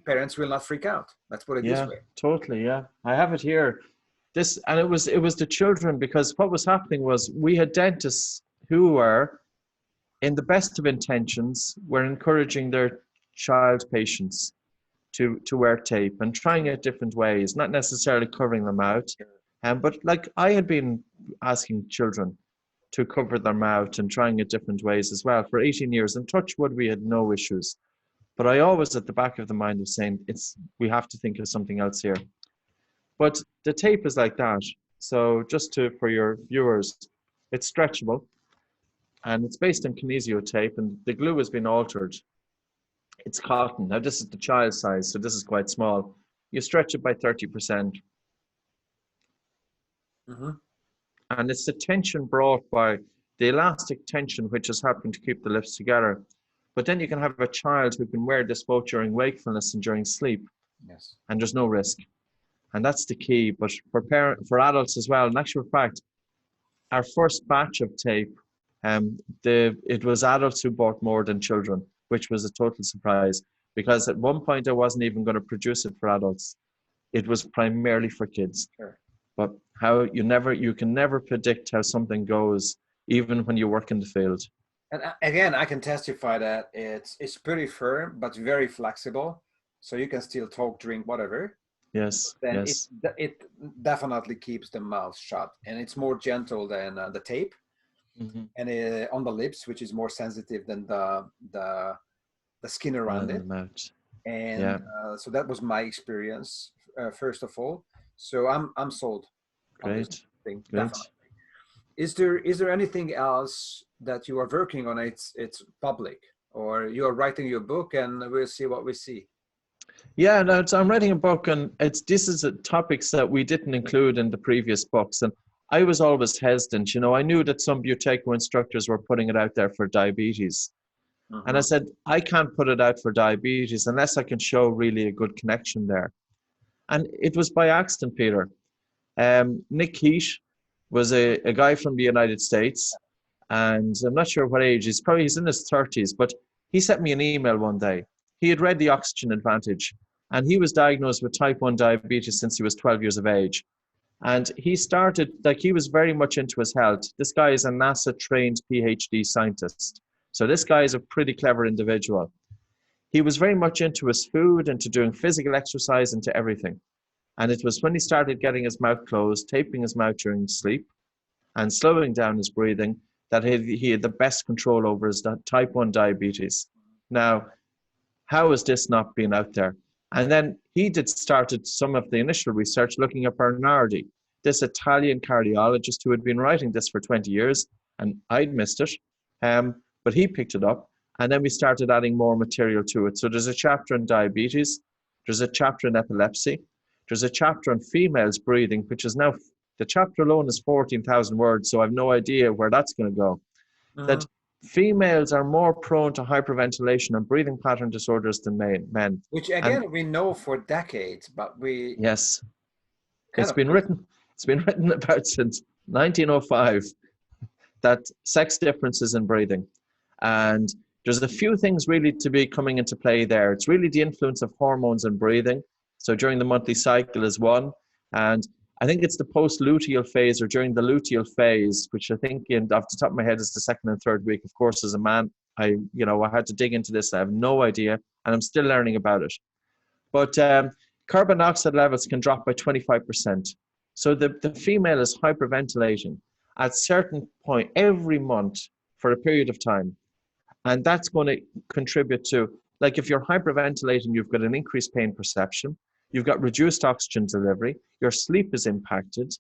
parents will not freak out. Let's put it this way. Totally. Yeah, I have it here. And it was the children, because what was happening was we had dentists who were, in the best of intentions, were encouraging their child patients to wear tape and trying it different ways, not necessarily covering them out. But like I had been asking children to cover their mouth and trying it different ways as well for 18 years, and touch wood, we had no issues. But I always at the back of the mind was saying, we have to think of something else here. But the tape is like that. So just for your viewers, it's stretchable and it's based on kinesio tape, and the glue has been altered. It's cotton. Now this is the child size, so this is quite small. You stretch it by 30%. And it's the tension brought by the elastic tension, which has happened to keep the lips together. But then you can have a child who can wear this both during wakefulness and during sleep. Yes. And there's no risk. And that's the key. But for adults as well, in actual fact, our first batch of tape, it was adults who bought more than children, which was a total surprise. Because at one point I wasn't even going to produce it for adults. It was primarily for kids. Sure. But you can never predict how something goes, even when you work in the field. And again, I can testify that it's pretty firm, but very flexible. So you can still talk, drink, whatever. Yes. Then yes. It definitely keeps the mouth shut, and it's more gentle than the tape, and on the lips, which is more sensitive than the skin around it. Mouth. And so that was my experience, first of all. So I'm sold. Great. Thing, Great. Definitely. Is there anything else that you are working on? It's public, or you are writing your book, and we'll see what we see. Yeah, no, I'm writing a book, and this is topics that we didn't include in the previous books, and I was always hesitant. I knew that some Buteyko instructors were putting it out there for diabetes, and I said I can't put it out for diabetes unless I can show really a good connection there. And it was by accident, Peter. Nick Heat was a guy from the United States, and I'm not sure what age, he's in his 30s, but he sent me an email one day. He had read The Oxygen Advantage, and he was diagnosed with type 1 diabetes since he was 12 years of age. And he started, he was very much into his health. This guy is a NASA-trained PhD scientist. So this guy is a pretty clever individual. He was very much into his food, into doing physical exercise, into everything. And it was when he started getting his mouth closed, taping his mouth during sleep, and slowing down his breathing, that he had the best control over his type 1 diabetes. Now, how has this not been out there? And then he started some of the initial research looking at Bernardi, this Italian cardiologist who had been writing this for 20 years, and I'd missed it. But he picked it up, and then we started adding more material to it. So there's a chapter on diabetes, there's a chapter on epilepsy, there's a chapter on females breathing, which is now, the chapter alone is 14,000 words, so I have no idea where that's going to go. That females are more prone to hyperventilation and breathing pattern disorders than men. Which again, we know for decades, but we... Yes. It's been written about since 1905, that sex differences in breathing. And there's a few things really to be coming into play there. It's really the influence of hormones in breathing. So during the monthly cycle is one. And I think it's the post-luteal phase or during the luteal phase, which I think off the top of my head is the second and third week. Of course, as a man, I had to dig into this. I have no idea, and I'm still learning about it. But carbon dioxide levels can drop by 25%. So the female is hyperventilating at a certain point every month for a period of time. And that's going to contribute to, like if you're hyperventilating, you've got an increased pain perception, you've got reduced oxygen delivery, your sleep is impacted.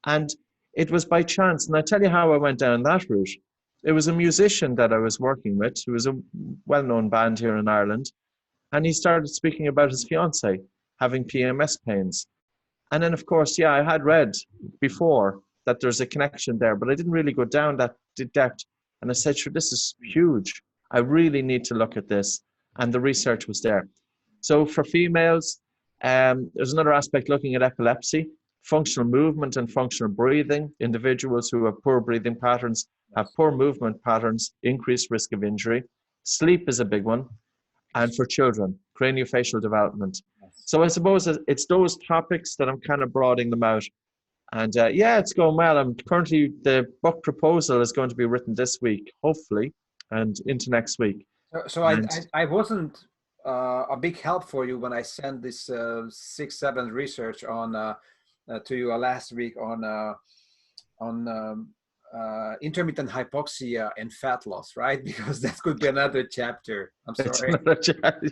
And it was by chance, and I tell you how I went down that route. It was a musician that I was working with, who was a well-known band here in Ireland, and he started speaking about his fiancée having PMS pains. And then, of course, yeah, I had read before that there's a connection there, but I didn't really go down that depth. And I said, sure, this is huge. I really need to look at this. And the research was there. So for females, there's another aspect looking at epilepsy, functional movement and functional breathing. Individuals who have poor breathing patterns have poor movement patterns, increased risk of injury. Sleep is a big one. And for children, craniofacial development. So I suppose it's those topics that I'm kind of broadening them out. And yeah, it's going well. I'm currently, the book proposal is going to be written this week, hopefully, and into next week. So I wasn't a big help for you when I sent this 6-7 research on to you last week on intermittent hypoxia and fat loss, right? Because that could be another chapter. I'm sorry.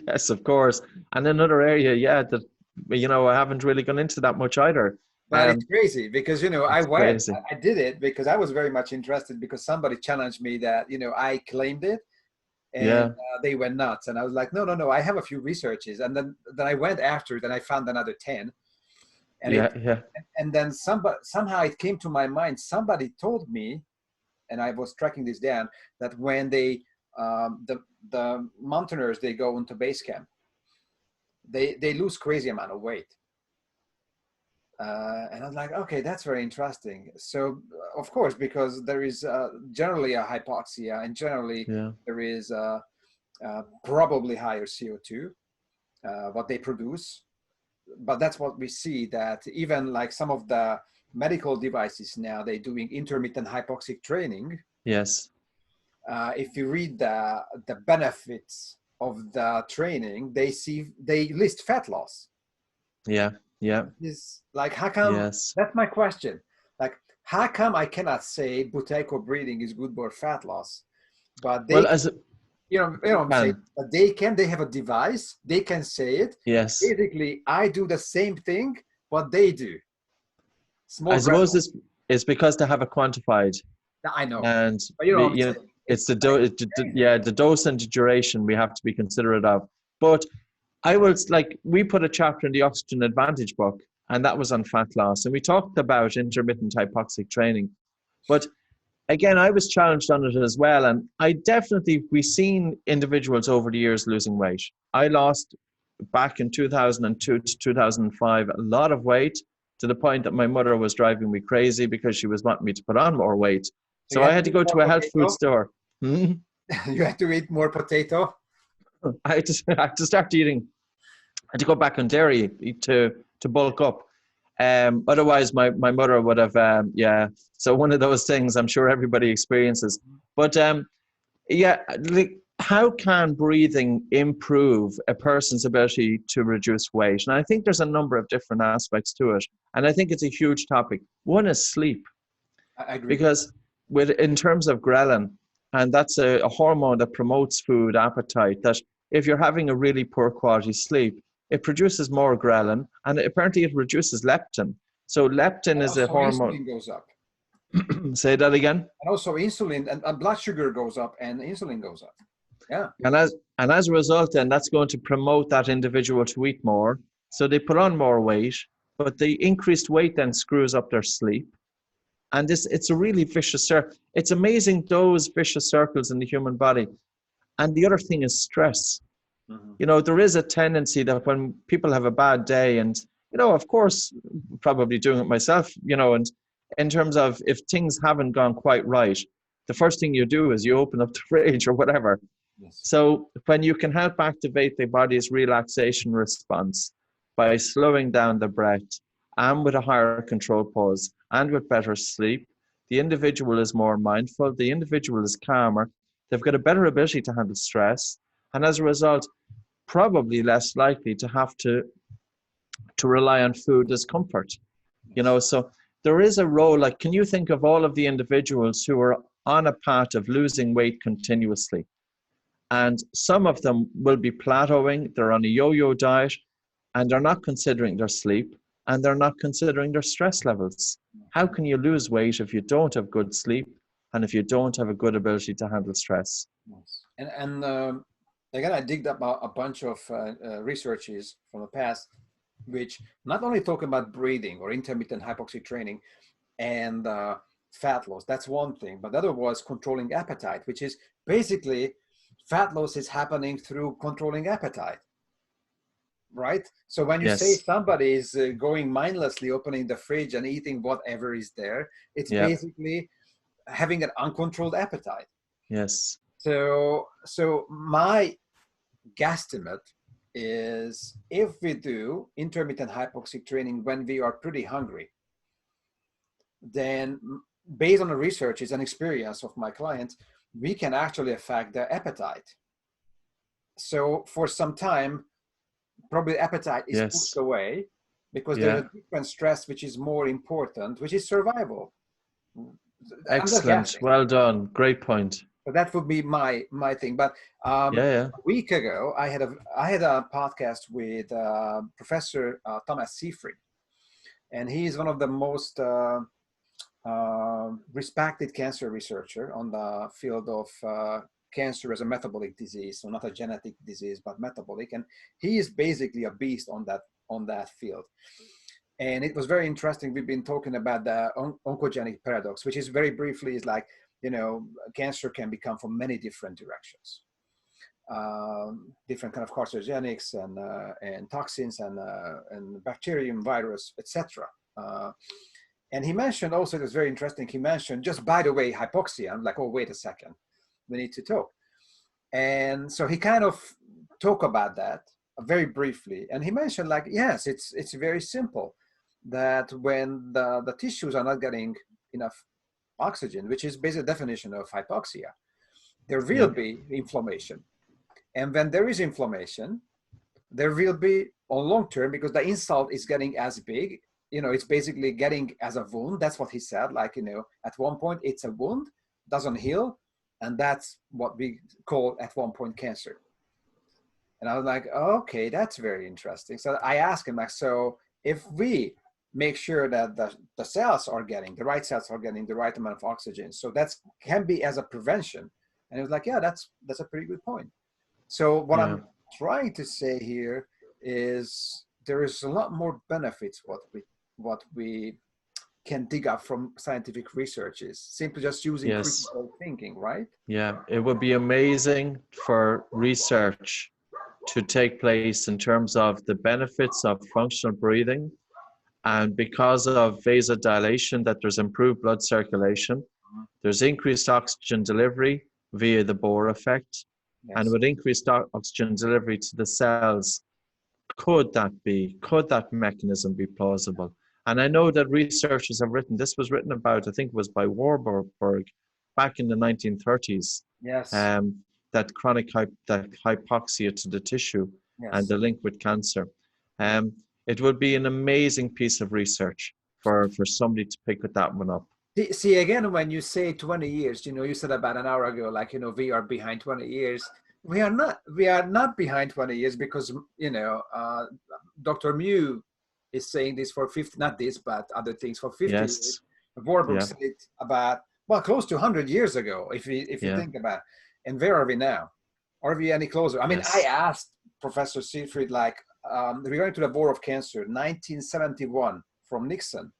Yes, of course. And another area, yeah, that, you know, I haven't really gone into that much either. But it's crazy because, you know, I did it because I was very much interested because somebody challenged me that, you know, I claimed it and they went nuts. And I was like, no, I have a few researches. And then I went after it and I found another 10. And and then somehow it came to my mind, somebody told me, and I was tracking this down, that when they, the mountaineers, they go into base camp, they lose crazy amount of weight. And I was like, okay, that's very interesting. So, of course, because there is generally a hypoxia and generally there is probably higher CO2, what they produce. But that's what we see, that even like some of the medical devices now, they're doing intermittent hypoxic training. Yes. If you read the benefits of the training, they list fat loss. Yeah. Is like, how come? That's my question. Like, how come I cannot say Buteyko breathing is good for fat loss, but they, you know what I'm saying? But they have a device, they can say it. Yes. Basically, I do the same thing, what they do. I suppose this is because they have it quantified. I know. And but you know, it's the dose and the duration we have to be considerate of. But I was like, we put a chapter in the Oxygen Advantage book, and that was on fat loss. And we talked about intermittent hypoxic training. But again, I was challenged on it as well. And we've seen individuals over the years losing weight. I lost back in 2002 to 2005 a lot of weight, to the point that my mother was driving me crazy because she was wanting me to put on more weight. So I had to go to a health food store. You had to eat more potato? I had to start eating. I had to go back on dairy to bulk up. Otherwise, my mother would have, So one of those things I'm sure everybody experiences. But how can breathing improve a person's ability to reduce weight? And I think there's a number of different aspects to it. And I think it's a huge topic. One is sleep. I agree. Because in terms of ghrelin, and that's a hormone that promotes food appetite, that if you're having a really poor quality sleep, it produces more ghrelin, and apparently it reduces leptin. So leptin is a hormone. Insulin goes up. Say that again. And also insulin and blood sugar goes up and insulin goes up. Yeah. And as a result, then that's going to promote that individual to eat more. So they put on more weight, but the increased weight then screws up their sleep. And it's a really vicious circle. It's amazing, those vicious circles in the human body. And the other thing is stress. Mm-hmm. You know, there is a tendency that when people have a bad day, and, you know, of course, probably doing it myself, you know, and in terms of if things haven't gone quite right, the first thing you do is you open up the fridge or whatever. Yes. So when you can help activate the body's relaxation response by slowing down the breath and with a higher control pause and with better sleep, the individual is more mindful, the individual is calmer, they've got a better ability to handle stress, and as a result, probably less likely to have to rely on food as comfort. You know, so there is a role, like, can you think of all of the individuals who are on a path of losing weight continuously? And some of them will be plateauing, they're on a yo-yo diet, and they're not considering their sleep, and they're not considering their stress levels. How can you lose weight if you don't have good sleep and if you don't have a good ability to handle stress? And again, I digged up a bunch of researches from the past, which not only talk about breathing or intermittent hypoxic training and fat loss, that's one thing, but the other was controlling appetite, which is basically fat loss is happening through controlling appetite, right? So when you say Yes. somebody is going mindlessly opening the fridge and eating whatever is there, it's basically having an uncontrolled appetite. Yes. So my guesstimate is if we do intermittent hypoxic training when we are pretty hungry, then based on the researches and experience of my clients, we can actually affect their appetite. So for some time, probably appetite is pushed away because there's a different stress which is more important, which is survival. Excellent. Well done. Great point. So that would be my thing. But a week ago, I had a podcast with Professor Thomas Seyfried, and he is one of the most respected cancer researcher on the field of cancer as a metabolic disease, so not a genetic disease, but metabolic. And he is basically a beast on that field. And it was very interesting. We've been talking about the oncogenic paradox, which is very briefly is like, you know, cancer can become from many different directions, different kind of carcinogenics and toxins and bacterium, virus, etc. And he mentioned also, it was very interesting. He mentioned, just by the way, hypoxia. I'm like, oh, wait a second, we need to talk. And so he kind of talked about that very briefly. And he mentioned like, yes, it's very simple that when the tissues are not getting enough oxygen, which is basically the definition of hypoxia, there will be inflammation. And when there is inflammation, there will be on long term, because the insult is getting as big, you know, it's basically getting as a wound. That's what he said. Like, you know, at one point it's a wound, doesn't heal. And that's what we call at one point cancer. And I was like, okay, that's very interesting. So I asked him, like, so if we make sure that the cells are getting, the right cells are getting the right amount of oxygen, so that can be as a prevention. And he was like, yeah, that's a pretty good point. So what I'm trying to say here is there is a lot more benefits what we can dig up from scientific researches, simply just using critical thinking, right? Yeah, it would be amazing for research to take place in terms of the benefits of functional breathing. And because of vasodilation, that there's improved blood circulation, there's increased oxygen delivery via the Bohr effect. And with increased oxygen delivery to the cells, could that mechanism be plausible? And I know that researchers have written, this was written about, I think it was by Warburg back in the 1930s, that chronic that hypoxia to the tissue and the link with cancer. It would be an amazing piece of research for somebody to pick that one up. See, again, when you say 20 years, you know, you said about an hour ago, like, you know, we are behind 20 years. We are not behind 20 years because, you know, Dr. Mew is saying this for 50, not this, but other things for 50 years. Warburg said it about, well, close to 100 years ago, if you think about it. And where are we now? Are we any closer? I mean, I asked Professor Seyfried, like, regarding to the war of cancer, 1971 from Nixon,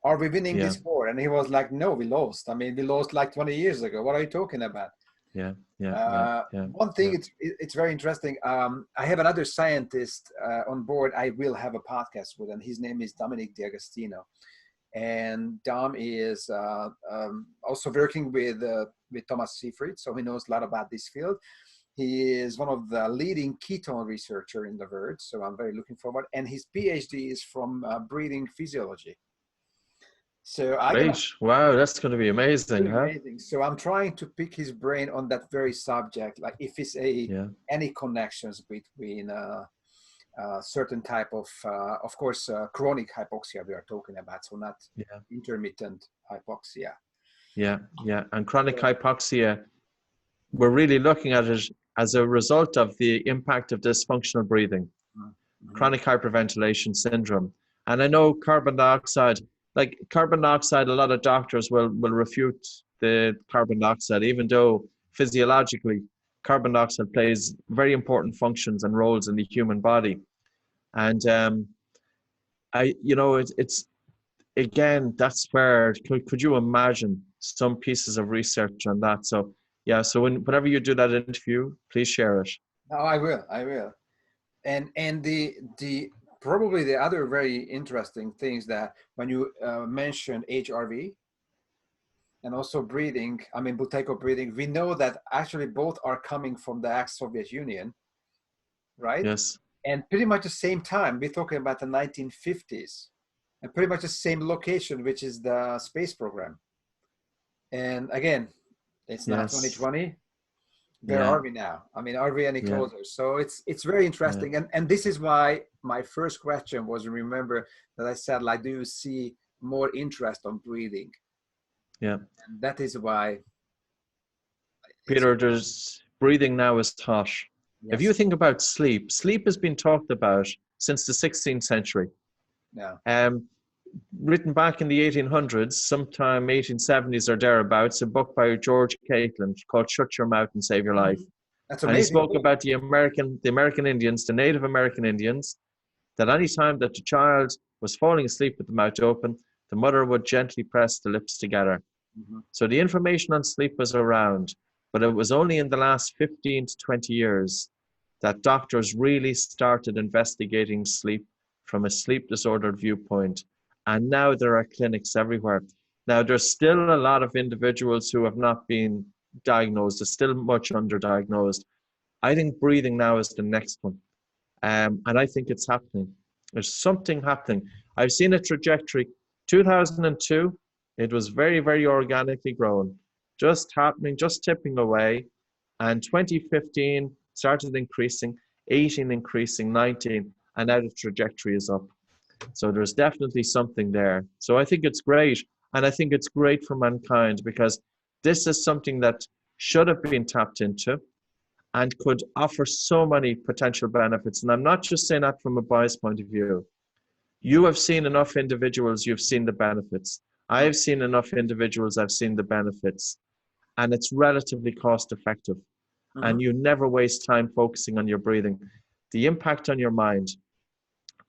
are we winning this war? And he was like, no, we lost. I mean, we lost like 20 years ago. What are you talking about? One thing, it's very interesting. I have another scientist on board I will have a podcast with, and his name is Dominic D'Agostino. And Dom is also working with Thomas Seyfried, so he knows a lot about this field. He is one of the leading ketone researcher in the world, so I'm very looking forward. And his PhD is from breathing physiology. So wow, that's going to be amazing, amazing. So I'm trying to pick his brain on that very subject, like if it's any connections between certain type of course, chronic hypoxia we are talking about, so not intermittent hypoxia. And chronic hypoxia, we're really looking at it as a result of the impact of dysfunctional breathing, chronic hyperventilation syndrome. And I know carbon dioxide, a lot of doctors will refute the carbon dioxide, even though physiologically carbon dioxide plays very important functions and roles in the human body. And it's again, that's where could you imagine some pieces of research on that? So yeah, so whenever you do that interview, please share it. No, I will. And the probably the other very interesting things that when you mentioned HRV and also breathing, I mean Buteyko breathing, we know that actually both are coming from the ex-Soviet Union, right? Yes. And pretty much the same time, we're talking about the 1950s, and pretty much the same location, which is the space program. And again, it's not 2020. Where are we now? I mean, are we any closer? So it's very interesting. And this is why my first question was, remember that I said, like, do you see more interest on breathing? Yeah. And that is why. Peter, there's breathing now is hot. Yes. If you think about sleep, sleep has been talked about since the 16th century. Yeah. Written back in the 1800s, sometime 1870s or thereabouts, a book by George Catlin called "Shut Your Mouth and Save Your Life." That's amazing. And he spoke about the American Indians, the Native American Indians, that any time that the child was falling asleep with the mouth open, the mother would gently press the lips together. So the information on sleep was around, but it was only in the last 15 to 20 years that doctors really started investigating sleep from a sleep disordered viewpoint. And now there are clinics everywhere. Now, there's still a lot of individuals who have not been diagnosed. There's still much underdiagnosed. I think breathing now is the next one. And I think it's happening. There's something happening. I've seen a trajectory. 2002, it was very, very organically grown. Just happening, just tipping away. And 2015 started increasing, 18 increasing, 19, and now the trajectory is up. So there's definitely something there. So I think it's great. And I think it's great for mankind because this is something that should have been tapped into and could offer so many potential benefits. And I'm not just saying that from a bias point of view. You have seen enough individuals, you've seen the benefits. I have seen enough individuals, I've seen the benefits. And it's relatively cost effective. And you never waste time focusing on your breathing. The impact on your mind,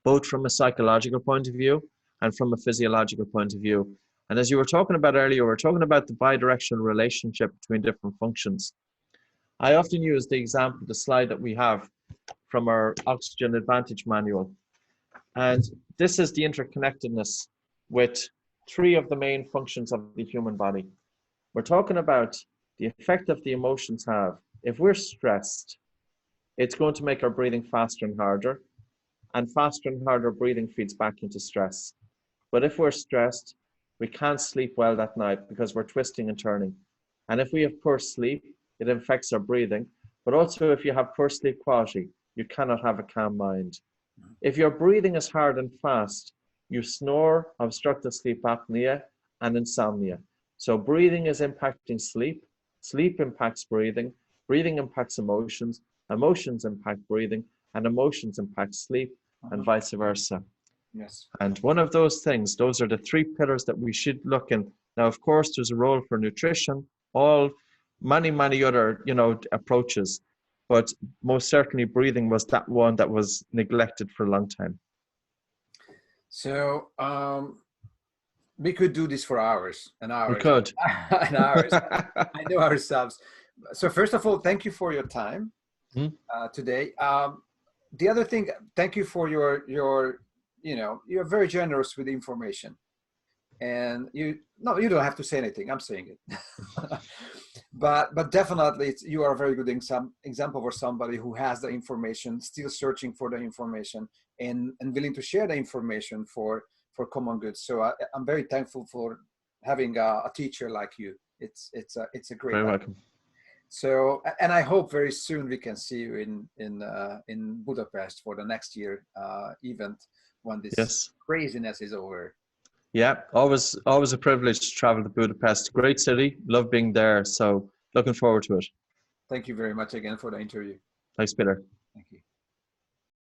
both from a psychological point of view and from a physiological point of view. And as you were talking about earlier, we're talking about the bidirectional relationship between different functions. I often use the example, the slide that we have from our Oxygen Advantage manual. And this is the interconnectedness with three of the main functions of the human body. We're talking about the effect that the emotions have. If we're stressed, it's going to make our breathing faster and harder. And faster and harder breathing feeds back into stress. But if we're stressed, we can't sleep well that night because we're twisting and turning. And if we have poor sleep, it affects our breathing. But also if you have poor sleep quality, you cannot have a calm mind. If your breathing is hard and fast, you snore, obstructive sleep apnea, and insomnia. So breathing is impacting sleep. Sleep impacts breathing. Breathing impacts emotions. Emotions impact breathing. And emotions impact sleep, and vice versa. Yes. And one of those things, those are the three pillars that we should look in. Now, of course, there's a role for nutrition, many other, approaches, but most certainly breathing was that one that was neglected for a long time. So we could do this for hours and hours. We could. And hours. I know ourselves. So first of all, thank you for your time today. The other thing, thank you for you're very generous with information, and you don't have to say anything. I'm saying it, but definitely you are a very good example for somebody who has the information, still searching for the information, and willing to share the information for common good. So I'm very thankful for having a teacher like you. It's a great. Very welcome. So, and I hope very soon we can see you in Budapest for the next year event when this craziness is over. Yeah, always a privilege to travel to Budapest. Great city, love being there. So looking forward to it. Thank you very much again for the interview. Thanks, Peter.